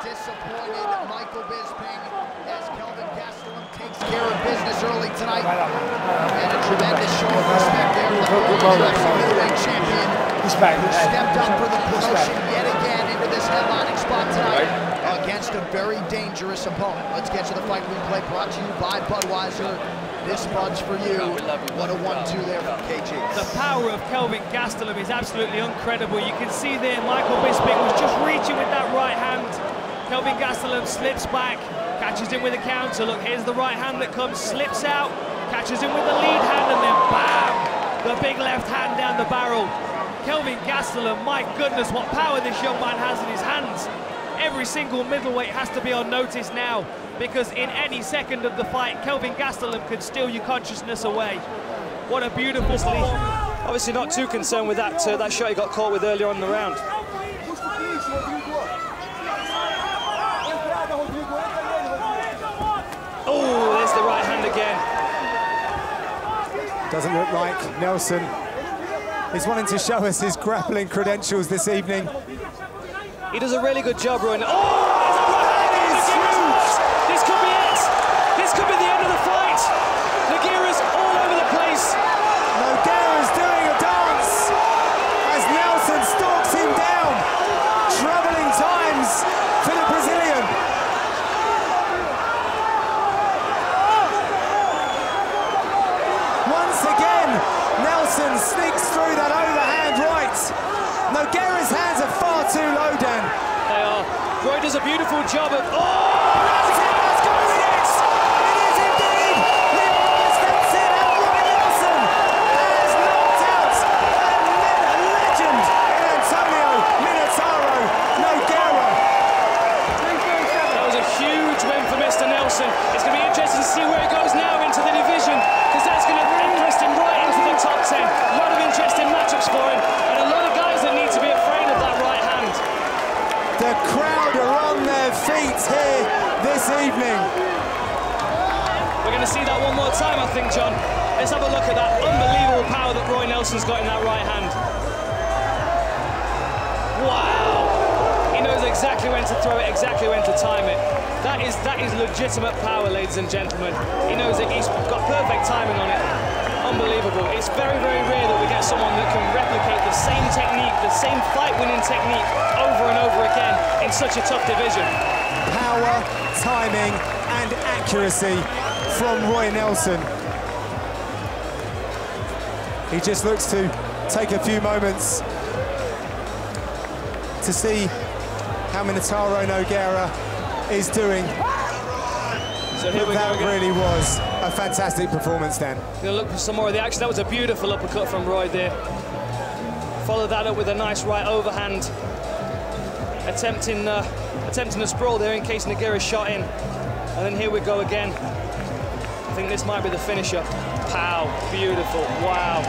Disappointed Michael Bisping as Kelvin Gastelum takes care of business early tonight. And a tremendous show of respect there for the UFC middleweight champion, who stepped up for the promotion yet again into this headlining spot tonight against a very dangerous opponent. Let's get to the fight replay brought to you by Budweiser. This Bud's for you. What a 1-2 there from KG. The power of Kelvin Gastelum is absolutely incredible. You can see there Michael Bisping was just reaching with that right hand. Kelvin Gastelum slips back, catches him with a counter. Look, here's the right hand that comes, slips out, catches him with the lead hand, and then bam! The big left hand down the barrel. Kelvin Gastelum, my goodness, what power this young man has in his hands. Every single middleweight has to be on notice now, because in any second of the fight, Kelvin Gastelum could steal your consciousness away. What a beautiful sleep. Obviously not too concerned with that shot he got caught with earlier on in the round. Oh, there's the right hand again. Doesn't look like Nelson is wanting to show us his grappling credentials this evening. He does a really good job, Roy. Oh, there's a right hand! This could be it! This could be the end of the fight! Nogueira's all over the place. Nogueira's doing a dance as Nelson stalks him down. Troubling times for the Brazilian. Once again, Nelson sneaks through that overhand right. Nogueira's hands are far too low, Dan. They are. Roy does a beautiful job of... Oh! That's it, that's going to it! It is indeed! The almost that's it, and Roy Nelson has knocked out a legend in Antonio Minotauro Nogueira. That was a huge win for Mr. Nelson. It's going to be interesting to see where he goes now into the division, because that's going to interest him right into the top 10. A lot of interesting matchups for him, and a lot of guys that need to be afraid of that right hand. The crowd are on their feet here this evening. We're going to see that one more time, I think, John. Let's have a look at that unbelievable power that Roy Nelson's got in that right hand. Wow! He knows exactly when to throw it, exactly when to time it. That is legitimate power, ladies and gentlemen. He knows that he's got perfect timing on it. Unbelievable. It's very, very rare that we get someone that can replicate the same technique, the same fight-winning technique over and over again in such a tough division. Power, timing, and accuracy from Roy Nelson. He just looks to take a few moments to see how Minotauro Nogueira is doing. So here we that go again. Really was a fantastic performance, Dan. Gonna look for some more of the action. That was a beautiful uppercut from Roy there. Follow that up with a nice right overhand. Attempting a sprawl there in case Nogueira shot in. And then here we go again. I think this might be the finisher. Pow, beautiful, wow.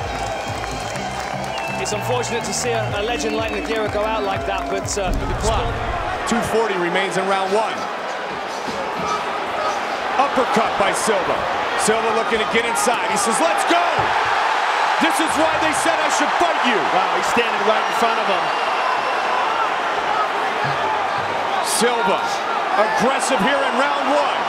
It's unfortunate to see a legend like Nogueira go out like that, but the clock. 2:40 remains in round one. Uppercut by Silva. Silva looking to get inside. He says, let's go! This is why they said I should fight you. Wow, he's standing right in front of him. Silva, aggressive here in round one.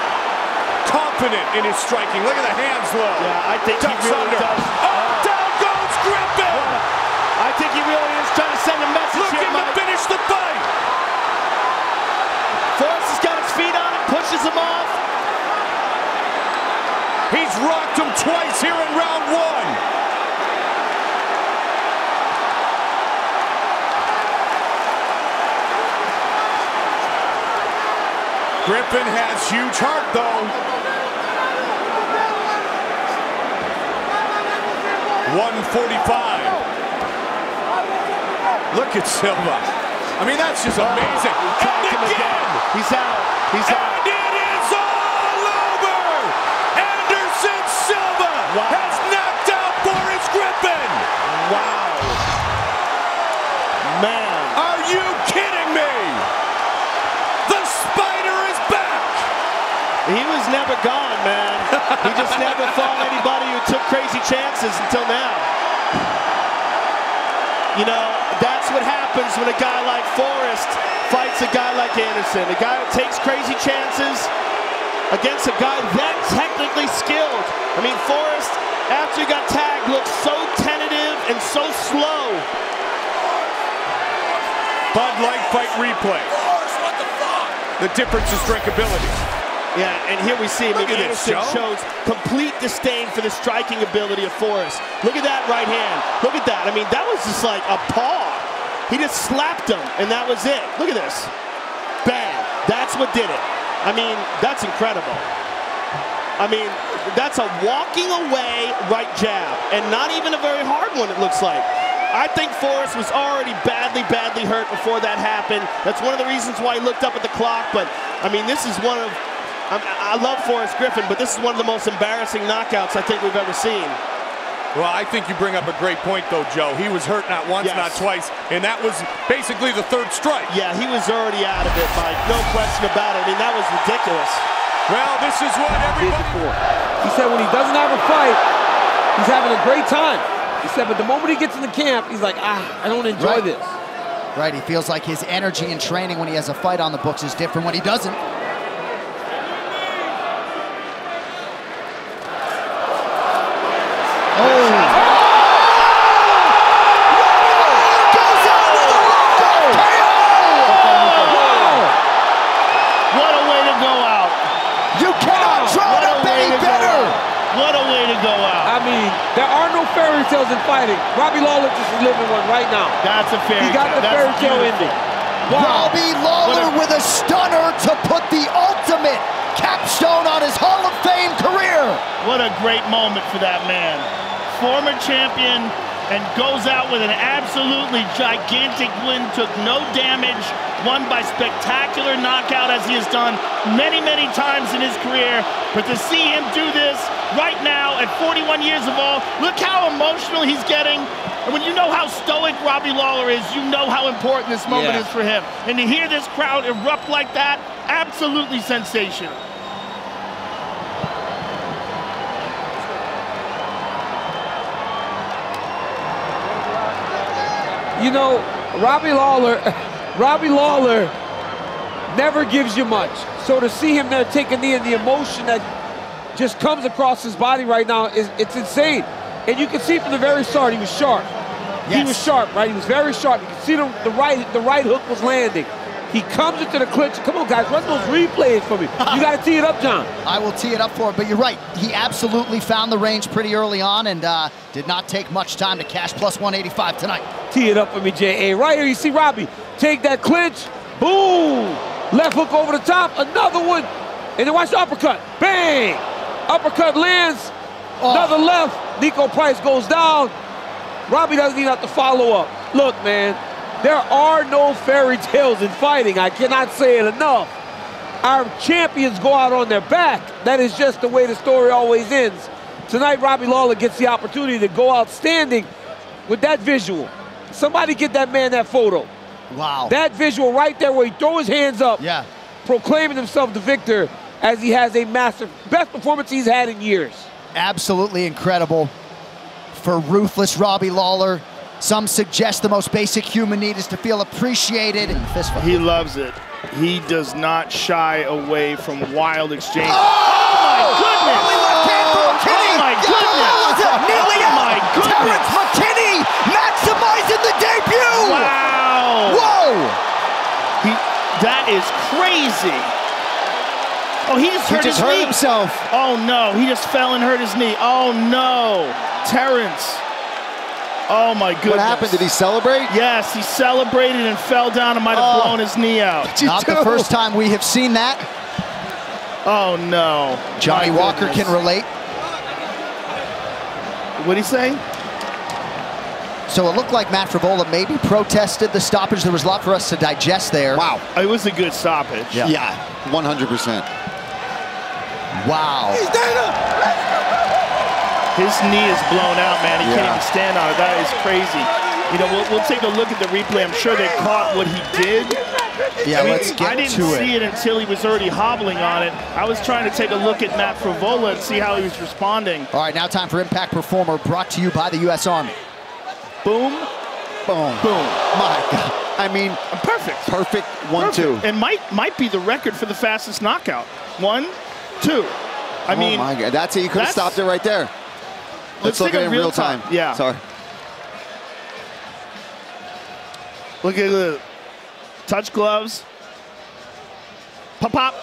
Confident in his striking. Look at the hands low. Yeah, I think he really does. Oh, down goes Griffin! I think he really is trying to send a message looking here, to finish the fight. Forrest has got his feet on him, pushes him off. He's rocked him twice here in round one. Griffin has huge heart, though. 145. Look at Silva. I mean, that's just amazing. And again! He's out. He's out. And it is all over! Henderson Silva has knocked out Boris Griffin! Wow. Man. Are you kidding me? The Spider is back! He was never gone, man. He just never fought anybody who took crazy chances until now. You know, that's what happens when a guy like Forrest fights a guy like Anderson. A guy who takes crazy chances against a guy that technically skilled. I mean, Forrest, after he got tagged, looked so tentative and so slow. Bud Light fight replay. The difference is drinkability. Yeah, and here we see, Look at Anderson this, shows complete disdain for the striking ability of Forrest. Look at that right hand. Look at that. I mean, that was just like a paw. He just slapped him, and that was it. Look at this. Bang. That's what did it. I mean, that's incredible. I mean, that's a walking away right jab, and not even a very hard one, it looks like. I think Forrest was already badly hurt before that happened. That's one of the reasons why he looked up at the clock, but, I mean, this is one of... I love Forrest Griffin, but this is one of the most embarrassing knockouts I think we've ever seen. Well, I think you bring up a great point, though, Joe. He was hurt not once, not twice, and that was basically the third strike. Yeah, he was already out of it, Mike. No question about it. I mean, that was ridiculous. Well, this is what everybody... He said when he doesn't have a fight, he's having a great time. He said, but the moment he gets in the camp, he's like, I don't enjoy this. Right, he feels like his energy in training when he has a fight on the books is different when he doesn't. Fairy tales in fighting. Robbie Lawler just is living one right now. That's a fairy tale. He got the fairy tale ending. Wow. Robbie Lawler with a stunner to put the ultimate capstone on his Hall of Fame career. What a great moment for that man. Former champion and goes out with an absolutely gigantic win, took no damage, won by spectacular knockout as he has done many times in his career. But to see him do this right now at 41 years of old, look how emotional he's getting. And when you know how stoic Robbie Lawler is, you know how important this moment is for him. And to hear this crowd erupt like that, absolutely sensational. You know, Robbie Lawler never gives you much. So to see him there take a knee and the emotion that just comes across his body right now, it's insane. And you can see from the very start, he was sharp. Yes. He was sharp, right? He was very sharp. You can see the right hook was landing. He comes into the clinch. Come on, guys, run those replays for me. You got to tee it up, John. I will tee it up for him, but you're right. He absolutely found the range pretty early on and did not take much time to cash plus 185 tonight. Tee it up for me, J.A. Right here, you see Robbie take that clinch. Boom! Left hook over the top. Another one. And then watch the uppercut. Bang! Uppercut lands. Another left. Nico Price goes down. Robbie doesn't even have to follow up. Look, man. There are no fairy tales in fighting. I cannot say it enough. Our champions go out on their back. That is just the way the story always ends. Tonight, Robbie Lawler gets the opportunity to go out standing with that visual. Somebody get that man that photo. Wow. That visual right there where he throw his hands up. Yeah. Proclaiming himself the victor as he has a massive, best performance he's had in years. Absolutely incredible for ruthless Robbie Lawler. Some suggest the most basic human need is to feel appreciated. He loves it. He does not shy away from wild exchange. Oh my goodness! Oh my goodness! Oh my goodness! Terrence McKinney maximizing the debut! Wow! Whoa! That is crazy. Oh, he just hurt his knee. Himself. Oh no, he just fell and hurt his knee. Oh no, Terrence. Oh my goodness. What happened? Did he celebrate? Yes, he celebrated and fell down and might have blown his knee out. Not the first time we have seen that. Oh no. Johnny Walker can relate. What'd he say? So it looked like Matt Frevola maybe protested the stoppage. There was a lot for us to digest there. Wow. It was a good stoppage. Yeah, 100%. Wow. His knee is blown out, man. He can't even stand on it. That is crazy. You know, we'll take a look at the replay. I'm sure they caught what he did. Yeah, let's get to it. I didn't see it until he was already hobbling on it. I was trying to take a look at Matt Frevola and see how he was responding. All right, now time for Impact Performer, brought to you by the U.S. Army. Boom. Boom. Boom. My God. I mean, perfect. Perfect 1-2. And might be the record for the fastest knockout. 1, 2. I mean, oh my God. That's it. You could have stopped it right there. Let's look at it in real time. Yeah. Sorry. Look at the touch gloves. Pop, pop.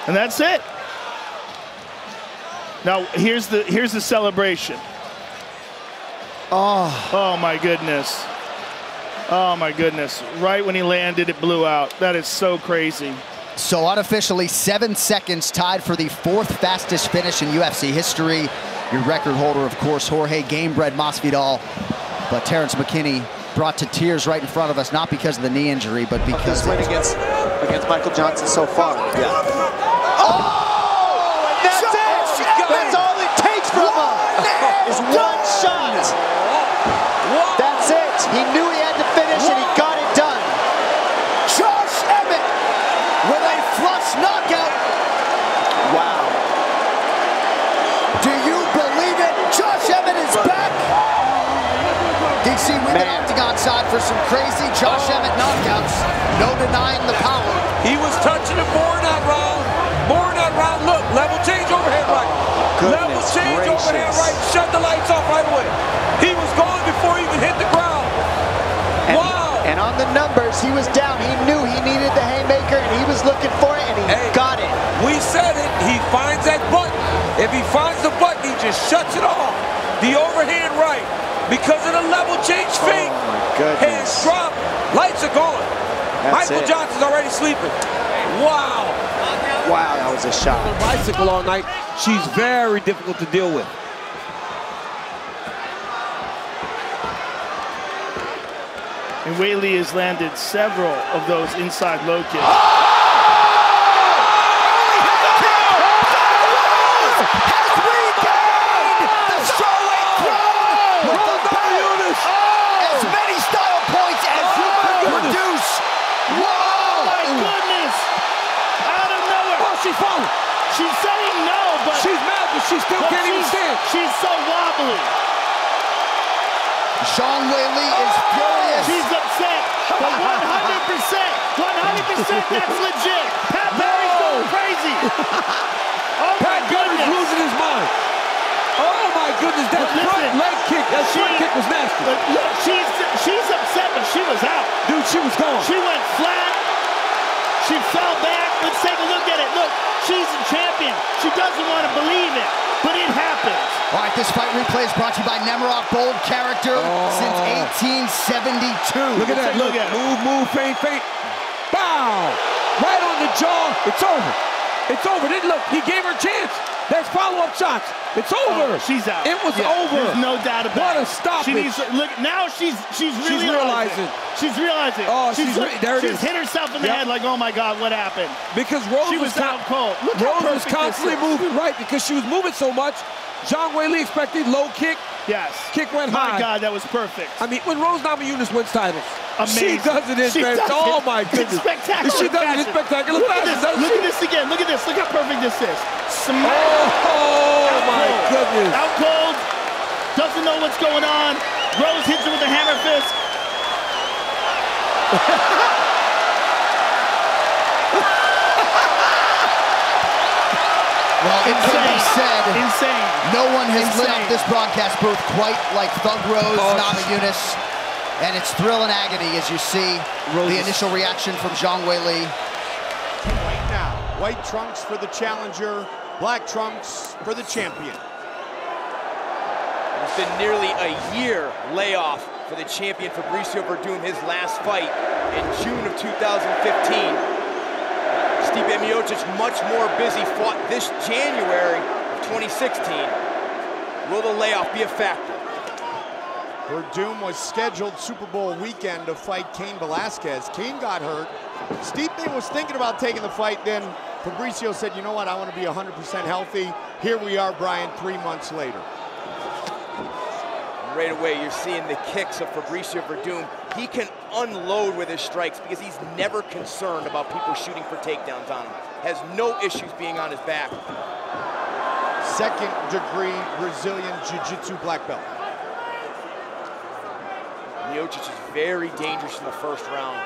And that's it. Now here's the celebration. Oh my goodness. Oh my goodness. Right when he landed, it blew out. That is so crazy. So unofficially, 7 seconds, tied for the 4th fastest finish in UFC history. Your record holder, of course, Jorge Gamebred Masvidal. But Terrence McKinney brought to tears right in front of us, not because of the knee injury, but because his win against Michael Johnson so far. Yeah. Oh, and that's it! That's all it takes from him, is one shot. That's it. He knew he had to finish, and he got it done. Josh Emmett with a flush knockout. Wow. Do you believe it? Josh Emmett is back. DC, we've been Octagon side for some crazy Josh Emmett knockouts. No denying the power. He was touching it more in that round. More in that round. Look, level change overhead right. Level change overhead right. Shut the lights off right away. He was gone before he even hit the ground. Wow. And on the numbers, he was down. He knew he needed the haymaker, and he was looking for it, and he got it. We said it. He finds that button. If he finds the button, he just shuts it off. The overhand right. Because of the level change fake. Oh my goodness. Hands drop. Lights are gone. That's Michael Johnson's already sleeping. Wow. Wow, that was a shot. Bicycle all night. She's very difficult to deal with. And Weili has landed several of those inside low kicks. As many style points as you could produce. Whoa! My goodness! Out of nowhere. Oh, she's falling. She's saying no, but she's mad, but she still can't even stand. She's so wobbly. Zhang Weili is furious. She's upset, but 100%, 100% that's legit. Pat Barry's going crazy. Oh my goodness. He's losing his mind. Oh my goodness, that front leg kick, that front kick was nasty. Look, she's upset, but she was out. Dude, she was gone. She went flat. She fell back. Let's take a look at it. Look, she's a champion. She doesn't want to believe it, but it happens. All right, this fight replay is brought to you by Nelmark, bold character since 1872. Look at that, look at move, feint. Bow! Right on the jaw. It's over. It's over. Look, he gave her a chance. There's follow-up shots. It's over. She's out. It was over. There's no doubt about it. What a stop. She needs to, look, now she's really realizing. She's realizing. Oh, there it she's is. hit herself in the head like, oh my God, what happened? Because Rose was out cold. Look Rose was constantly moving, right? Because she was moving so much. Zhang Weili expected low kick. Yes. Kick went high. My God, that was perfect. I mean, when Rose Namajunas wins titles, amazing. she does it in oh my goodness. Spectacular. She does it in spectacular fashion. Look at this again. Look at this. Look how perfect this is. Smack. Oh my goodness. Out cold. Doesn't know what's going on. Rose hits it with a hammer fist. Well, it can be said, insane. No one has lit up this broadcast booth quite like Thug Rose Namajunas. And it's thrill and agony as you see the initial reaction from Zhang Weili. Right now, white trunks for the challenger, black trunks for the champion. It's been nearly a year layoff for the champion Fabricio Werdum, his last fight in June of 2015. Stipe Miocic, much more busy, fought this January of 2016. Will the layoff be a factor? Werdum was scheduled Super Bowl weekend to fight Cain Velasquez. Cain got hurt. Stipe was thinking about taking the fight, then Fabricio said, you know what, I want to be 100% healthy. Here we are, Brian, 3 months later. Right away, you're seeing the kicks of Fabricio Werdum. He can unload with his strikes because he's never concerned about people shooting for takedowns on him. Has no issues being on his back. Second degree Brazilian Jiu-Jitsu black belt. Miocic is very dangerous in the first round.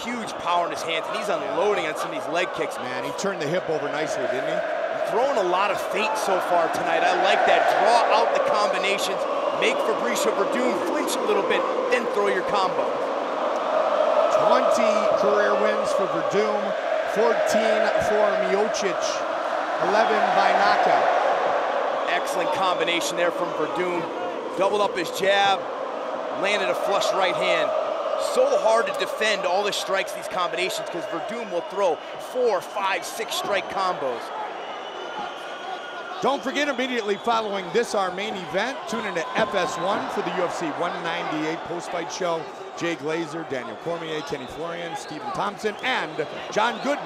Huge power in his hands, and he's unloading on some of these leg kicks. Man, he turned the hip over nicely, didn't he? Throwing a lot of feint so far tonight. I like that. Draw out the combinations. Make Fabricio Werdum flinch a little bit, then throw your combo. 20 career wins for Werdum, 14 for Miocic, 11 by knockout. Excellent combination there from Werdum. Doubled up his jab, landed a flush right hand. So hard to defend all the strikes, these combinations, because Werdum will throw 4, 5, 6 strike combos. Don't forget, immediately following this, our main event, tune into FS1 for the UFC 198 post-fight show. Jay Glazer, Daniel Cormier, Kenny Florian, Stephen Thompson, and John Gooden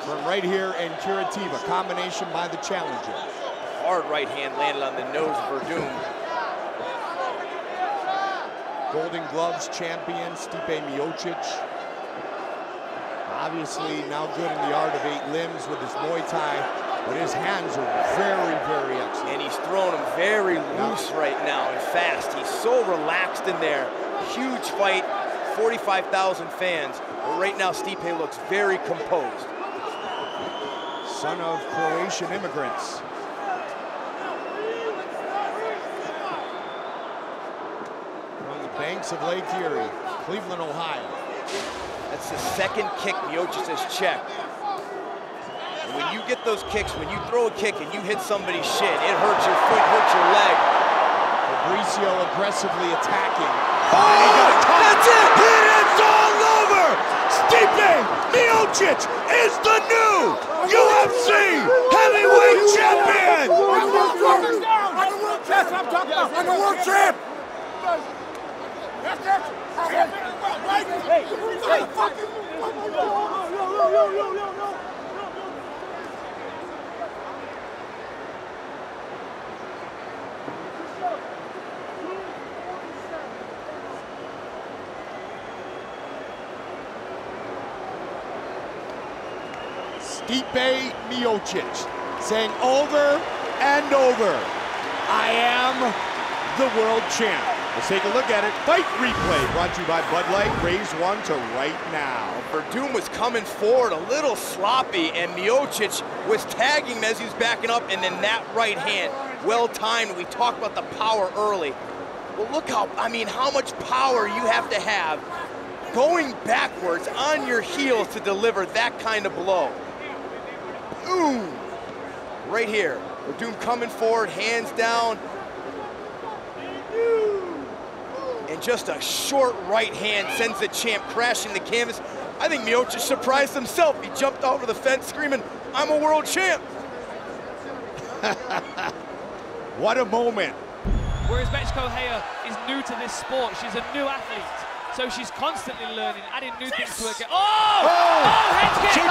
from right here in Curitiba. Combination by the challenger. Hard right hand landed on the nose of Werdum. Golden Gloves champion, Stipe Miocic. Obviously now good in the art of 8 limbs with his Muay Thai. But his hands are very, very excellent. And he's throwing them very loose right now and fast. He's so relaxed in there. Huge fight, 45,000 fans. But right now, Stipe looks very composed. Son of Croatian immigrants. From the banks of Lake Erie, Cleveland, Ohio. That's the second kick Miocic has checked. And when you get those kicks, when you throw a kick and you hit somebody's shin, it hurts your foot, hurts your leg. Fabricio aggressively attacking. Oh, that's it! It's all over! Stipe Miocic is the new UFC heavyweight champion! I'm the world champ! I'm the world champ! Stipe Miocic saying over and over, I am the world champ. Let's take a look at it. Fight replay brought to you by Bud Light. Raise one to right now. Werdum was coming forward a little sloppy, and Miocic was tagging him as he was backing up, and then that right hand, well timed. We talked about the power early. Well, look how much power you have to have going backwards on your heels to deliver that kind of blow. Ooh, right here. Werdum coming forward, hands down. And just a short right hand sends the champ crashing the canvas. I think Miocic surprised himself. He jumped over the fence screaming, I'm a world champ. What a moment. Whereas Meerschaert is new to this sport. She's a new athlete. So she's constantly learning, adding new things to her game. Head kick!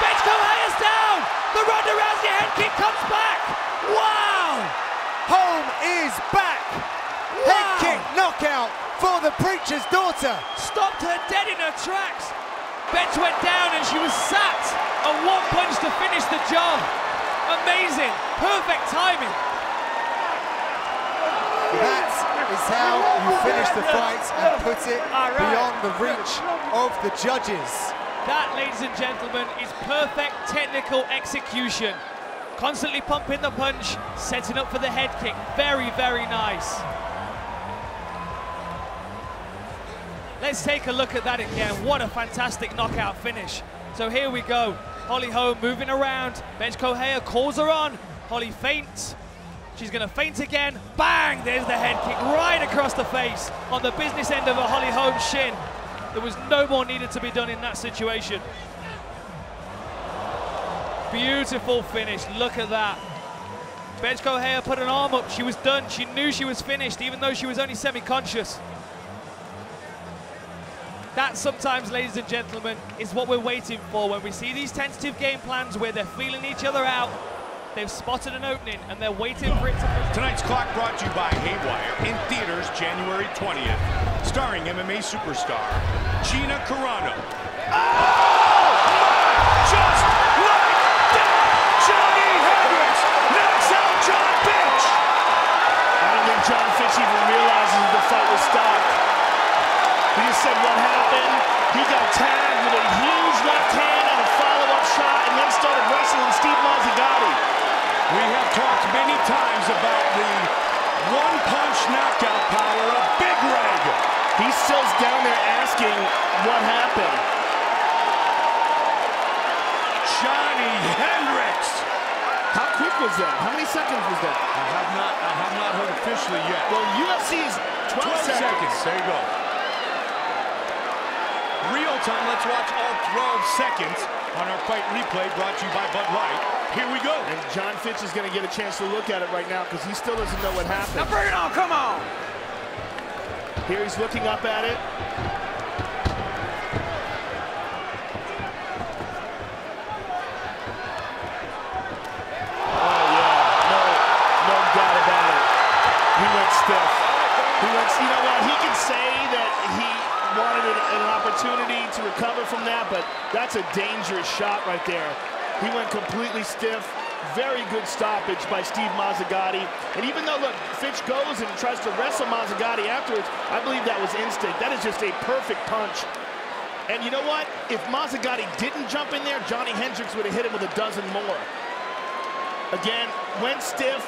Meerschaert down! The Ronda Rousey head kick comes back! Wow! home is back. Head kick knockout for the preacher's daughter. Stopped her dead in her tracks. Bench went down and she was sacked. A one punch to finish the job. Amazing, perfect timing. That is how you finish the fight and put it beyond the reach of the judges. That, ladies and gentlemen, is perfect technical execution. Constantly pumping the punch, setting up for the head kick. Very, very nice. Let's take a look at that again. What a fantastic knockout finish. So here we go. Holly Holm moving around. Bench Correia calls her on. Holly feints. She's going to feint again. Bang! There's the head kick right across the face on the business end of a Holly Holm shin. There was no more needed to be done in that situation. Beautiful finish. Look at that. Bench Correia put an arm up. She was done. She knew she was finished, even though she was only semi-conscious. That sometimes, ladies and gentlemen, is what we're waiting for when we see these tentative game plans where they're feeling each other out. They've spotted an opening and they're waiting for it to... Tonight's clock brought to you by Haywire in theaters January 20th, starring MMA superstar Gina Carano. Oh! Just like that! Johnny Hendricks knocks out John Fitch! I don't think John Fitch even realizes the fight was stopped. He just said what happened. He got tagged with a huge left hand and a follow-up shot and then started wrestling Steve Mazzagatti. We have talked many times about the one-punch knockout power of Big Red. He's still down there asking what happened. Johnny Hendricks. How quick was that? How many seconds was that? I have not heard officially yet. Well, UFC is 12 seconds. There you go. Real time, let's watch all 12 seconds on our fight replay brought to you by Bud Light. Here we go. And John Fitch is going to get a chance to look at it right now because he still doesn't know what happened. Now bring it on, come on. Here he's looking up at it. Oh, yeah. No doubt about it. He went stiff. You know what? He can say that he wanted an opportunity to recover from that, but that's a dangerous shot right there. He went completely stiff. Very good stoppage by Steve Mazzagatti. And even though, look, Fitch goes and tries to wrestle Mazzagatti afterwards, I believe that was instinct. That is just a perfect punch. And you know what? If Mazzagatti didn't jump in there, Johnny Hendricks would have hit him with a dozen more. Again, went stiff.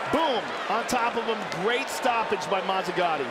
Boom, on top of him. Great stoppage by Mazzagatti.